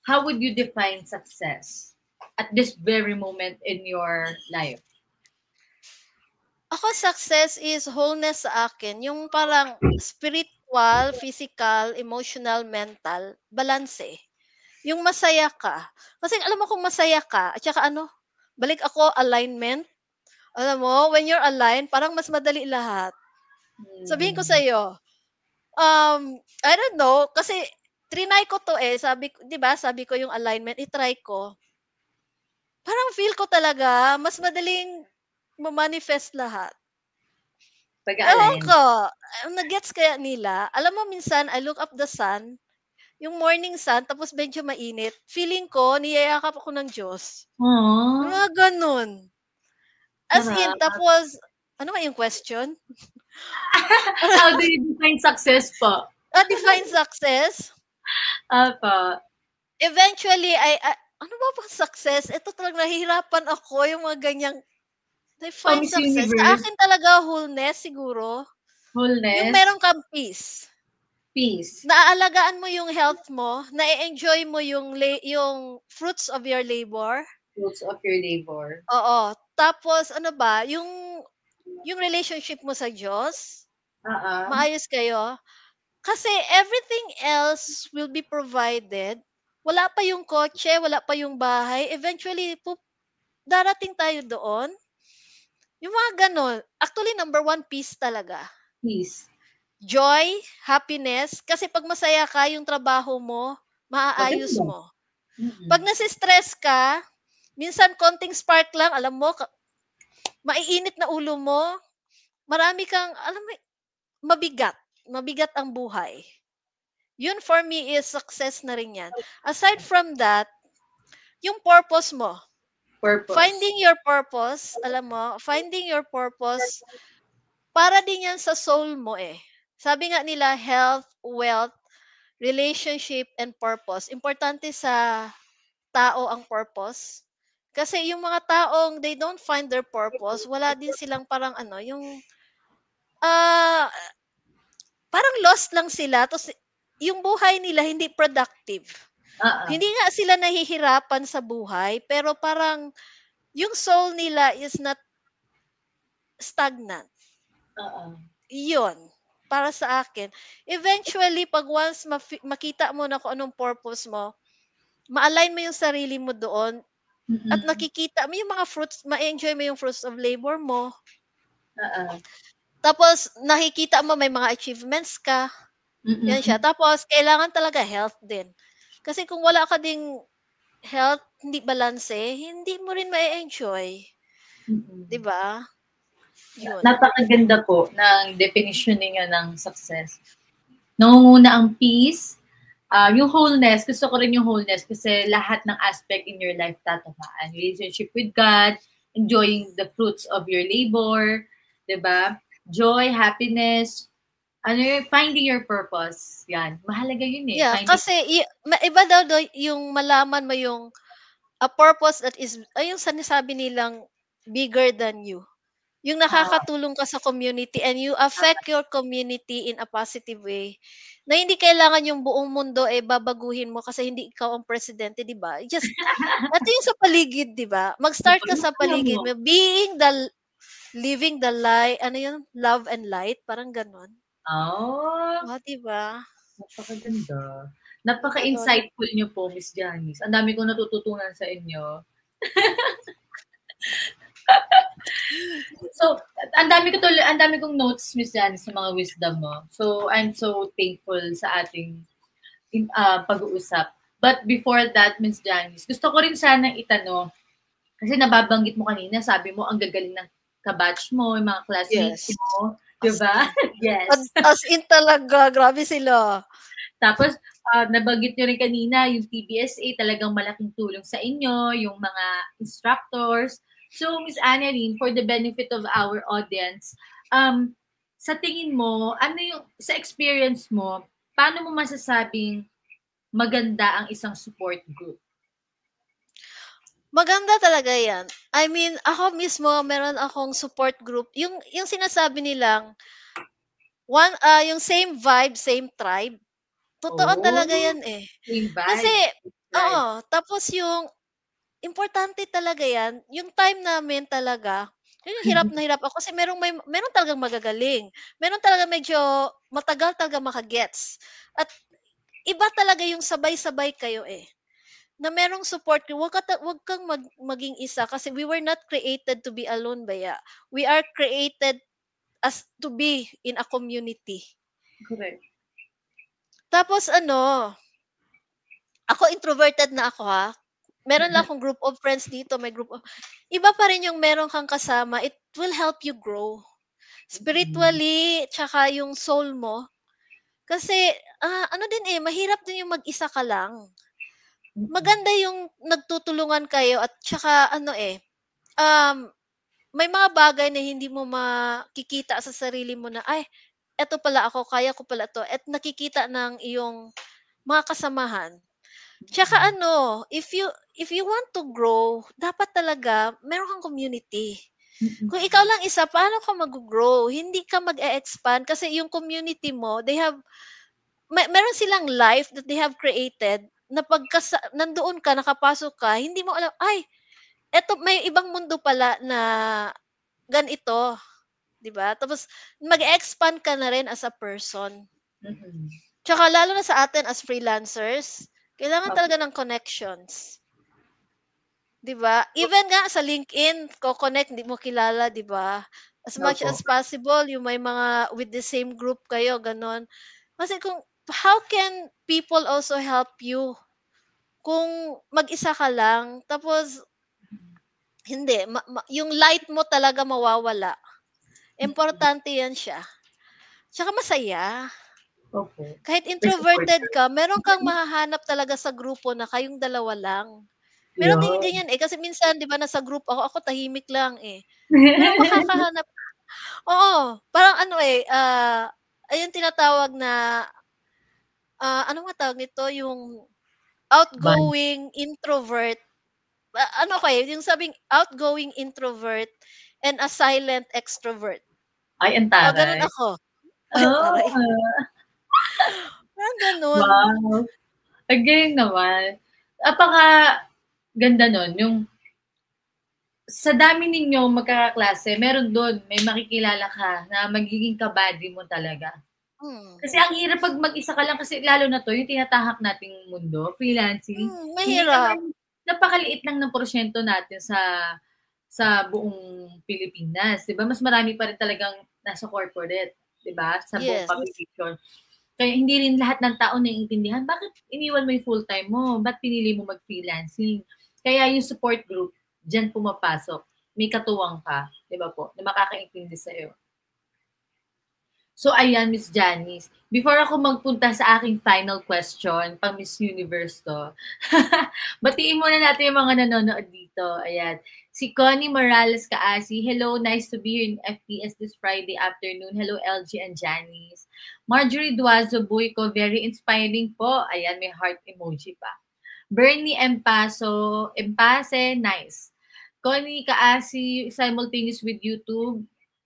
how would you define success at this very moment in your life? Ako, success is wholeness sa akin. Yung parang spiritual, physical, emotional, mental, balanse. Yung masaya ka. Kasi alam mo kung masaya ka, at saka balik ako, alignment. Alam mo, when you're aligned, parang mas madali lahat. Sabihin ko Hmm. sa'yo, I don't know, kasi trinay ko to eh. Sabi ko, di ba, sabi ko yung alignment, itry ko. Parang feel ko talaga, mas madaling ma-manifest lahat. Ewan Pag-align. ko, nag-gets kaya nila. Alam mo, minsan, I look up the sun, yung morning sun, tapos medyo mainit. Feeling ko, niyayakap ako ng Diyos. Aww. Mga ganun. As in, tapos, ano ba yung question? How do you define success po? Define success? Apa. Eventually, ano ba bang success? Ito talagang nahihirapan ako, yung mga ganyang define Miss success. Sa Universe, akin talaga, wholeness siguro. Yung wholeness, meron kang peace. peace. Naaalagaan mo yung health mo, na-enjoy mo yung fruits of your labor. Fruits of your labor. Oo. Tapos ano ba, yung relationship mo sa Diyos, maayos kayo. Kasi everything else will be provided. Wala pa yung kotse, wala pa yung bahay. Eventually, darating tayo doon. Yung mga ganon. Actually, number one, peace talaga. Peace. Joy, happiness. Kasi pag masaya ka, yung trabaho mo, maaayos Maganda. mo. Pag nasistress ka, minsan konting spark lang, alam mo, maiinit na ulo mo, marami kang, alam mo, mabigat. Mabigat ang buhay. Yun for me is success na rin yan. Aside from that, yung purpose mo. Purpose. Finding your purpose, alam mo, finding your purpose, para din yan sa soul mo eh. Sabi nga nila, health, wealth, relationship, and purpose. Importante sa tao ang purpose. Kasi yung mga taong they don't find their purpose, wala din silang parang ano, yung parang lost lang sila. Tapos yung buhay nila hindi productive. Hindi nga sila nahihirapan sa buhay, pero parang yung soul nila is not stagnant. Yun, para sa akin. Eventually, pag once makita mo na kung anong purpose mo, ma-align mo yung sarili mo doon, at nakikita mo yung mga fruits, ma-enjoy mo yung fruits of labor mo. Tapos, nakikita mo may mga achievements ka. Yan siya. Tapos, kailangan talaga health din. Kasi kung wala ka ding health, hindi balanse, hindi mo rin ma-enjoy. Diba? Yun. Napakaganda po ng definition niyo ng success. Nangunguna ang peace, yung wholeness, gusto ko rin yung wholeness kasi lahat ng aspect in your life tatamaan. Relationship with God, enjoying the fruits of your labor, diba? Joy, happiness, finding your purpose. Yan, mahalaga yun eh. Yeah, kasi iba daw yung malaman mo yung a purpose that is, yung sinasabi nilang bigger than you. Yung nakakatulong ka sa community and you affect your community in a positive way. Na hindi kailangan yung buong mundo babaguhin mo kasi hindi ikaw ang presidente, di ba? Just, ito yung sa paligid, di ba? Mag-start ka sa paligid mo. Living the light, ano yun? Love and light, parang ganon. Di ba? Napakaganda. Napaka-insightful niyo po, Miss Janice. Ang dami kong natututunan sa inyo. So, ang dami kong notes, Miss Janice, sa mga wisdom mo. So, I'm so thankful sa ating pag-uusap. But before that, Miss Janice, gusto ko rin sanang itanong, kasi nababanggit mo kanina, sabi mo, ang gagaling ng kabatch mo, yung mga classmates mo. Diba? Yes. As in talaga, grabe sila. Tapos, nabanggit nyo rin kanina, yung TBSA talagang malaking tulong sa inyo, yung mga instructors. So, Miss Annalyn, for the benefit of our audience, sa tingin mo, ano yung, sa experience mo, paano mo masasabing maganda ang isang support group? Maganda talaga yan. I mean, ako mismo, meron akong support group. Yung sinasabi nilang, yung same vibe, same tribe. Totoo talaga yan eh. Same vibe. Kasi, tapos yung, importante talaga yan, yung time namin talaga, yung hirap na hirap ako kasi meron talagang magagaling. Meron talaga medyo matagal talaga makagets. At iba talaga yung sabay-sabay kayo eh. Na merong support, wag kang maging isa kasi we were not created to be alone baya. We are created as to be in a community. Correct. Tapos ako introverted na ako ha. Meron lang akong group of friends dito, iba pa rin yung meron kang kasama, it will help you grow. Spiritually, tsaka yung soul mo. Kasi, mahirap din yung mag-isa ka lang. Maganda yung nagtutulungan kayo at tsaka may mga bagay na hindi mo makikita sa sarili mo na, "Ay, eto pala ako, kaya ko pala 'to." At nakikita ng iyong mga kasamahan. Tsaka ano, if you want to grow, dapat talaga meron kang community. Kung ikaw lang isa, paano ka mag-grow? Hindi ka mag-e-expand kasi yung community mo, they have meron silang life that they have created na nandoon ka, nakapasok ka, hindi mo alam, "Ay, eto may ibang mundo pala na ganito." 'Di ba? Tapos mag-e-expand ka na rin as a person. Tsaka lalo na sa atin as freelancers, kailangan talaga ng connections. 'Di ba? Even nga sa LinkedIn, ko-connect, hindi mo kilala, 'di ba? As much Opo. as possible, yung may mga with the same group kayo, gano'n. Kasi how can people also help you kung mag-isa ka lang tapos hindi, yung light mo talaga mawawala. Importante 'yan siya. Tsaka masaya. Opo. Kahit May introverted supporter. ka, meron kang mahahanap talaga sa grupo na kayong dalawa lang. Meron ding Yun. ganyan, kasi minsan 'di ba nasa group ako tahimik lang, eh. Pero makakahanap oo, parang ano, ayun tinatawag na, ano nga tawag nito, yung Bond. outgoing introvert. Ano ko, yung sabing outgoing introvert and a silent extrovert. Ay, ang Oh, gano'n taray. ako. Ay, ang taray. Oh, Parang gano'n. wow. Ang galing naman. Ganda nun, yung sa dami ninyong magkakaklase, meron dun, may makikilala ka na magiging kabady mo talaga. Hmm. Kasi ang hirap 'pag mag-isa ka lang kasi lalo na 'to yung tinatahak nating mundo, freelancing. Hindi Mahirap. naman napakaliit lang ng porsiyento natin sa buong Pilipinas, 'di ba? Mas marami pa rin talagang nasa corporate, 'di ba? Sa buong Yes. population. Kaya hindi rin lahat ng tao naiintindihan, bakit iniwan mo yung full-time mo? Ba't pinili mo mag-freelancing? Kaya yung support group, diyan pumapasok. May katuwang ka, 'di ba po, na makakaintindi sa'yo. So ayan, Miss Janice, before ako magpunta sa aking final question, pang Miss Universe 'to, batiin muna natin yung mga nanonood dito. Ayan, si Connie Morales Kaasi, hello, nice to be here in FPS this Friday afternoon. Hello, LG and Janice. Marjorie Duazo Buyko, very inspiring po. Ayan, may heart emoji pa. Bernie Empase, nice. Connie Kaasi, simultaneous with YouTube.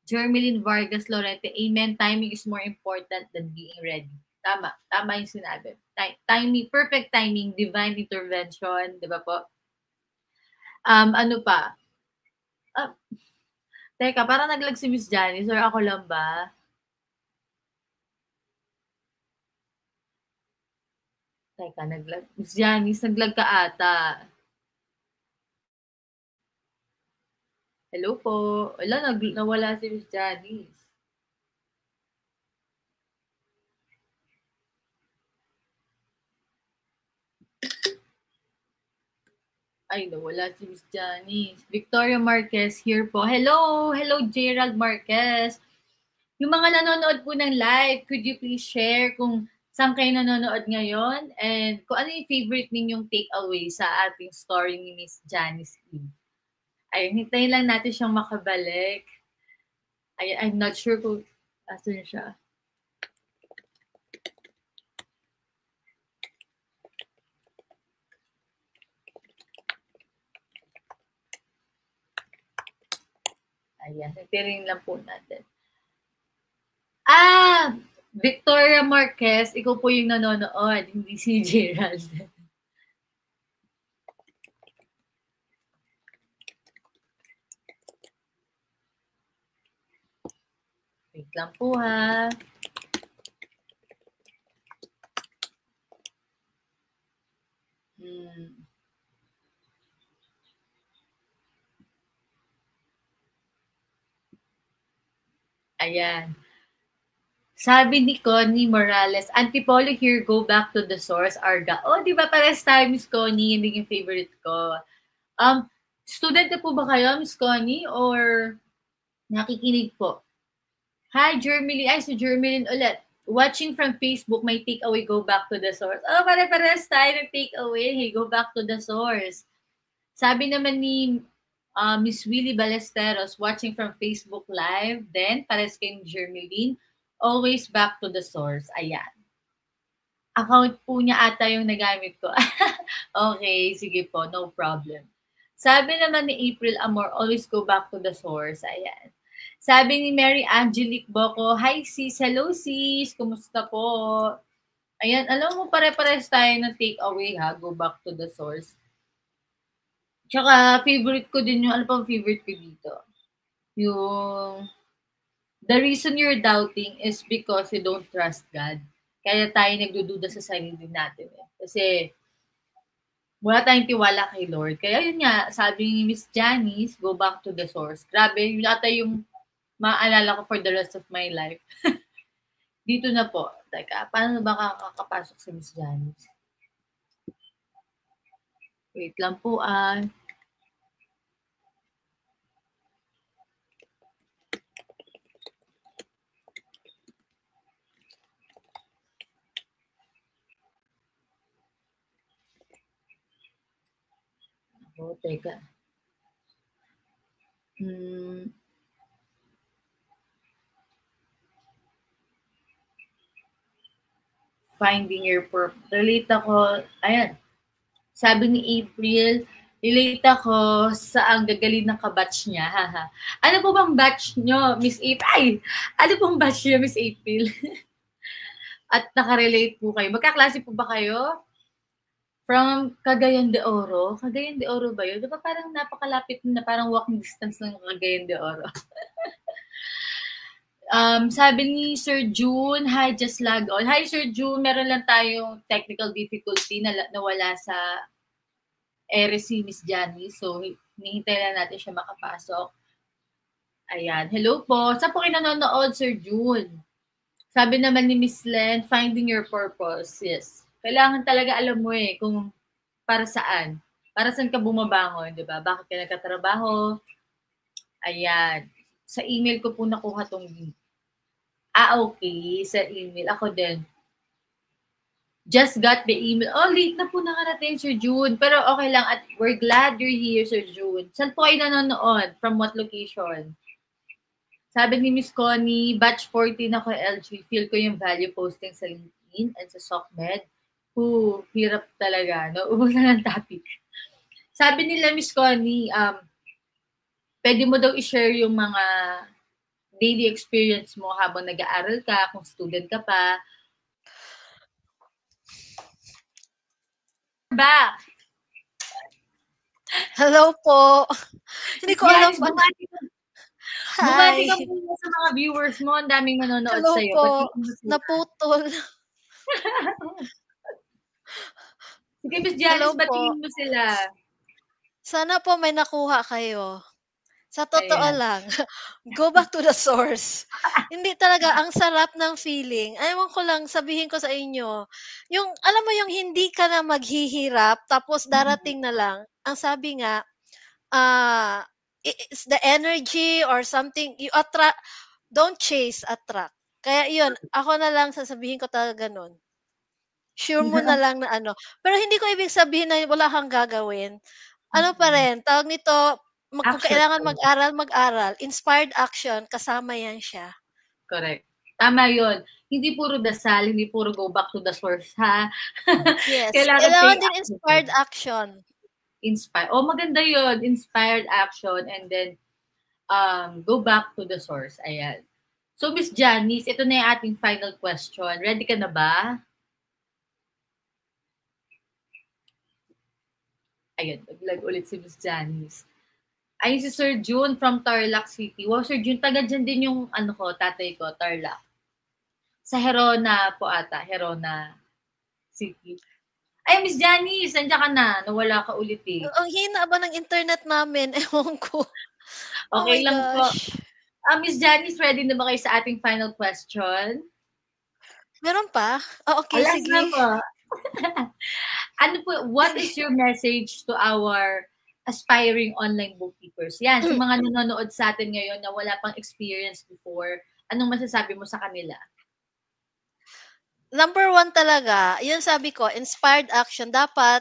Jermeline Vargas Lorente, amen, timing is more important than being ready. Tama, tama yung sinabi. Timing, perfect timing, divine intervention, di ba po? Ano pa? Teka, parang naglag si Miss Janice or ako lang ba? Teka, naglag. Miss Janice, naglag ka ata. Hello po. Wala, nawala si Miss Janice. Ay, nawala si Miss Janice. Victoria Marquez here po. Hello! Hello, Gerald Marquez. Yung mga nanonood po ng live, could you please share kung saan kayo nanonood ngayon and kung ano yung favorite ninyong takeaway sa ating story ni Miss Janice Eve. Ayun, hintayin lang natin siyang makabalik. Ayun, I'm not sure kung asan siya. Ayan, hintayin lang po natin. Victoria Marquez, ikaw po yung nanonood, hindi si Gerald. Wait lang po ha. Ayan. Sabi ni Connie Morales, Antipolo here, go back to the source, Arga. Oh, di ba pares tayo, Miss Connie? Hindi yung favorite ko. Student na po ba kayo, Miss Connie? Or nakikinig po? Hi, Jermeline. Ay, si Jermeline ulit. Watching from Facebook, may takeaway, go back to the source. Oh, pare-pares tayo ng takeaway. Hey, go back to the source. Sabi naman ni Miss Willie Ballesteros watching from Facebook Live. Then, pares kay Jermeline, always back to the source. Ayan. Account po niya ata yung nagamit ko. Okay, sige po, no problem. Sabi naman ni April Amor, always go back to the source. Ayan. Sabi ni Mary Angelique Boco, hi sis, hello sis, kumusta po? Ayan, alam mo, pare-pares tayo ng takeaway ha, go back to the source. Tsaka, favorite ko din yung, ano pang favorite ko dito? Yung, the reason you're doubting is because you don't trust God. Kaya tayo nagdududa sa sarili natin. Kasi, wala tayong tiwala kay Lord. Kaya yun nga, sabi ni Miss Janice, go back to the source. Grabe, yun ata yung maaalala ko for the rest of my life. Dito na po. Teka, paano ba kakapasok si Miss Janice? Wait lang po, teka. Finding your purpose. Relate ako, ayan. Sabi ni April, relate ako sa ang gagaling ng kabatch niya. Haha. Ano po bang batch nyo, Miss April? Ay! Ano pong batch niyo, Miss April? At nakarelate po kayo. Magkaklase po ba kayo? From Cagayan de Oro? Cagayan de Oro ba yun? Di ba parang napakalapit na parang walking distance ng Cagayan de Oro? Sabi ni Sir June, hi, just log on. Hi, Sir June, meron lang tayong technical difficulty na nawala sa si Miss Janice. So, hinihintay lang natin siya makapasok. Ayan. Hello po. Saan po kayo nanonood, Sir June? Sabi naman ni Miss Len, finding your purpose. Yes. Kailangan talaga alam mo kung para saan. Para saan ka bumabangon, di ba? Bakit ka nagkatrabaho? Ayan. Sa email ko po nakuha tong link. Okay. Sa email. Ako din. Just got the email. Oh, late na po nakarating, Sir June. Pero okay lang. At we're glad you're here, Sir June. Saan po kayo nanonood? From what location? Sabi ni Miss Connie, batch 14 ako LG. Feel ko yung value posting sa LinkedIn and sa SocMed. Hirap talaga. No? Ubus na ng topic. Sabi nila, Miss Connie, pwede mo daw i-share yung mga daily experience mo habang nag-aaral ka, kung student ka pa. Back! Hello po. Hindi ko alam pa. Bumati ka muna sa mga viewers mo. Ang daming nanonood Hello sa'yo. po. Naputol. Sige, Miss Janice, batiin mo sila. Sana po may nakuha kayo. Sa totoo lang, go back to the source. Hindi talaga, ang sarap ng feeling. Ewan ko lang, sabihin ko sa inyo, yung, alam mo yung hindi ka na maghihirap, tapos darating na lang. Ang sabi nga, it's the energy or something, you attract, don't chase, attract. Kaya yun, ako na lang sasabihin ko talaga ganun. Sure mo na lang na ano. Pero hindi ko ibig sabihin na wala kang gagawin. Ano pa rin, tawag nito, kung kailangan mag-aral, inspired action, kasama yan siya. Correct. Tama yun. Hindi puro dasal, hindi puro go back to the source, ha? Yes. Kailangan din inspired action. Maganda yun. Inspired action and then go back to the source. Ayan. So, Miss Janice, ito na yung ating final question. Ready ka na ba? Ayun, naglag ulit si Miss Janice. Ayun si Sir June from Tarlac City. Wow, Sir June, taga dyan din yung tatay ko, Tarlac. Sa Herona po ata, Herona City. Ay, Miss Janice, nandiyan ka na. Nawala ka ulit eh. Ang hina ba ng internet namin? Ewan ko. Okay lang gosh. Po. Miss Janice, ready na ba kayo sa ating final question? Meron pa? Okay, alas sige. Na po. What is your message to our aspiring online bookkeepers? Yan, sa mga nanonood sa atin ngayon na wala pang experience before, anong masasabi mo sa kanila? Number 1 talaga, yun sabi ko, inspired action. Dapat,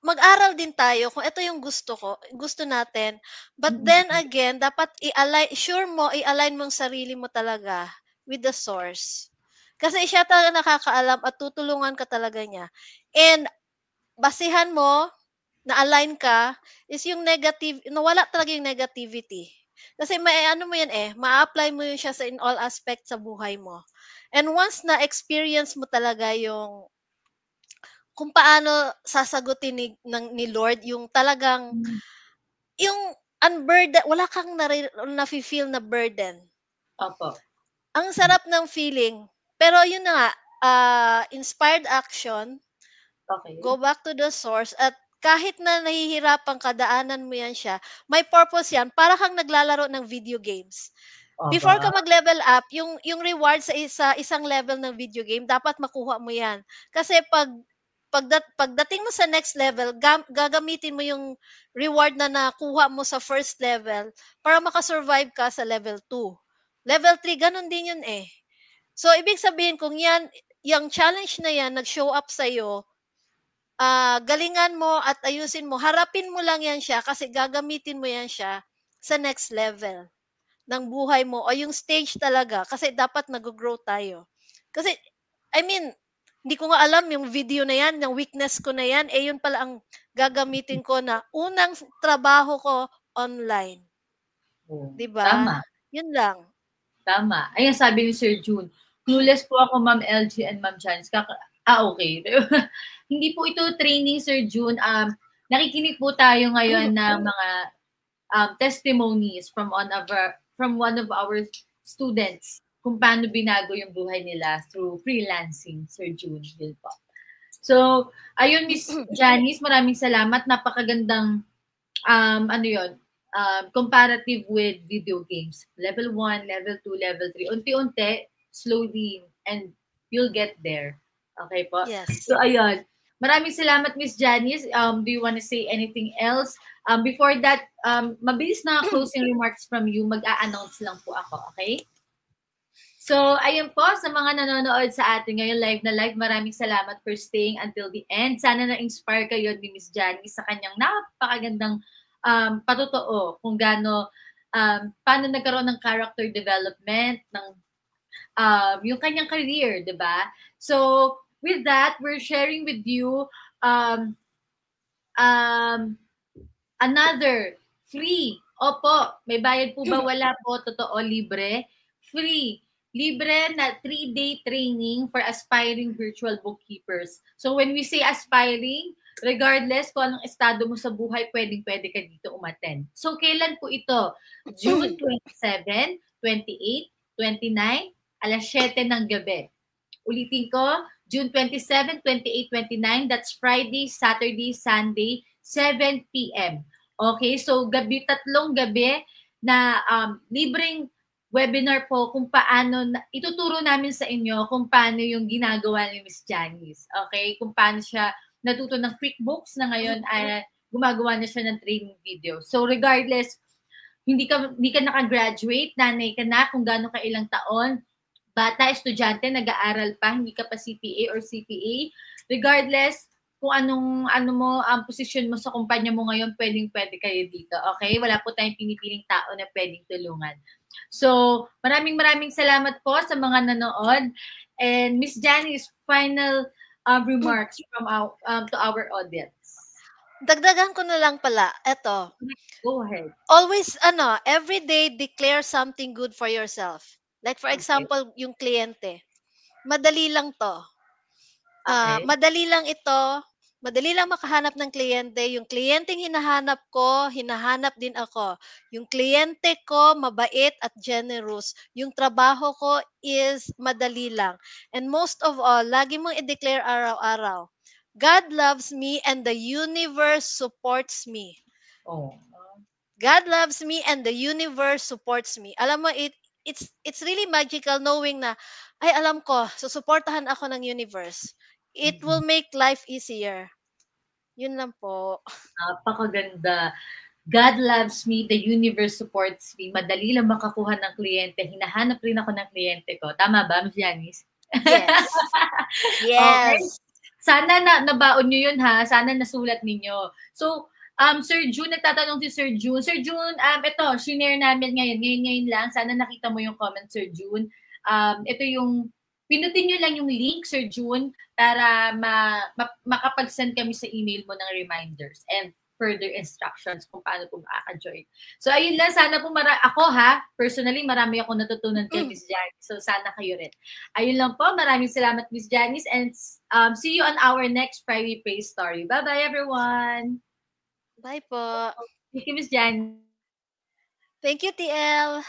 mag-aral din tayo kung ito yung gusto natin. But then again, dapat i-align mo ang sarili mo talaga with the source. Kasi siya talaga nakakaalam at tutulungan ka talaga niya. And basihan mo na align ka is yung nawala talaga yung negativity. Kasi mo yan ma-apply mo yun siya in all aspects sa buhay mo. And once na experience mo talaga yung kung paano sasagutin ni Lord yung talagang yung wala kang nafi-feel na burden. Opo. Ang sarap ng feeling. Pero yun na nga, inspired action, Okay. go back to the source, at kahit na nahihirapan ka, daanan mo yan siya, may purpose yan, para kang naglalaro ng video games. Before Aba. ka mag-level up, yung reward sa isang level ng video game, dapat makuha mo yan. Kasi pagdating mo sa next level, gagamitin mo yung reward na nakuha mo sa first level para makasurvive ka sa level 2. Level 3, ganun din yun eh. So, ibig sabihin, kung yung challenge na yan, nag-show up sa'yo, galingan mo at ayusin mo, harapin mo lang yan siya kasi gagamitin mo yan siya sa next level ng buhay mo o yung stage talaga kasi dapat nag-grow tayo. Kasi, I mean, hindi ko nga alam yung video na yan, yung weakness ko na yan, yun pala ang gagamitin ko na unang trabaho ko online. Oh, Diba? tama. Yun lang. Tama. Ayan, sabi ni Sir June, clueless po ako, Ma'am LG and Ma'am Chance. Okay. Hindi po ito training, Sir June. Nakikinig po tayo ngayon ng mga testimonies from one of our students kung paano binago yung buhay nila through freelancing, Sir June. Yun po. So, ayun, Miss Janice, maraming salamat. Napakagandang, comparative with video games. Level 1, level 2, level 3. Unti-unti, slowly, and you'll get there. Okay po? Yes. So, ayun. Maraming salamat, Miss Janice. Do you want to say anything else? Before that, mabilis na closing remarks from you. Mag-a-announce lang po ako, okay? So, ayun po, sa mga nanonood sa atin ngayon, live na live, maraming salamat for staying until the end. Sana na-inspire kayo ni Miss Janice sa kanyang napakagandang patotoo kung paano nagkaroon ng character development, ng yung kanyang career, di ba? So, with that, we're sharing with you another free. Opo, may bayad po ba? Wala po, totoo, libre. Free. Libre na 3-day training for aspiring virtual bookkeepers. So when we say aspiring, regardless kung anong estado mo sa buhay, pwedeng-pwede ka dito umattend. So kailan po ito? June 27, 28, 29, alas 7 ng gabi. Ulitin ko, June 27, 28, 29, that's Friday, Saturday, Sunday, 7 p.m. Okay, so tatlong gabi na libreng webinar po kung paano, ituturo namin sa inyo kung paano yung ginagawa ni Miss Janice. Okay, kung paano siya natuto ng QuickBooks na ngayon ay gumagawa na siya ng training video. So regardless, hindi ka naka-graduate, nanay ka na, kung gaano ka ilang taon, bata, estudyante, nag-aaral pa, hindi ka pa CPA or CPA, regardless kung ano mo ang posisyon mo sa kumpanya mo ngayon, pwede kayo dito. Okay? Wala po tayong pinipiling tao na pwedeng tulungan. So, maraming salamat po sa mga nanood. And Miss Janice, final remarks from to our audience. Dagdagan ko na lang pala. Eto. Go ahead. Always, every day declare something good for yourself. Like for example, yung kliyente. Madali lang to. Madali lang ito. Madali lang makahanap ng kliyente. Yung kliyenteng hinahanap ko, hinahanap din ako. Yung kliyente ko, mabait at generous. Yung trabaho ko is madali lang. And most of all, lagi mong i-declare araw-araw. God loves me and the universe supports me. Oh. God loves me and the universe supports me. Alam mo, it's really magical knowing na, ay alam ko, susuportahan ako ng universe. It will make life easier. Yun lang po. Napakaganda. God loves me, the universe supports me. Madali lang makakuha ng kliyente. Hinahanap rin ako ng kliyente ko. Tama ba, Ms. Janice? Yes. Yes. Okay. sana nabaon nyo yun ha. Sana nasulat ninyo. So, Sir June, nagtatanong si Sir June. Sir June, ito, shinare namin ngayon lang. Sana nakita mo yung comment, Sir June. Ito yung, pinutin nyo lang yung link, Sir June, para makapag-send kami sa email mo ng reminders and further instructions kung paano po makaka-join. So, ayun lang. Sana po, ako ha, personally, marami ako natutunan kay Miss Janice. So, sana kayo rin. Ayun lang po. Maraming salamat, Miss Janice. And see you on our next Friday Praise Story. Bye-bye, everyone. Bye po. Thank you, Miss Janice. Thank you, TL.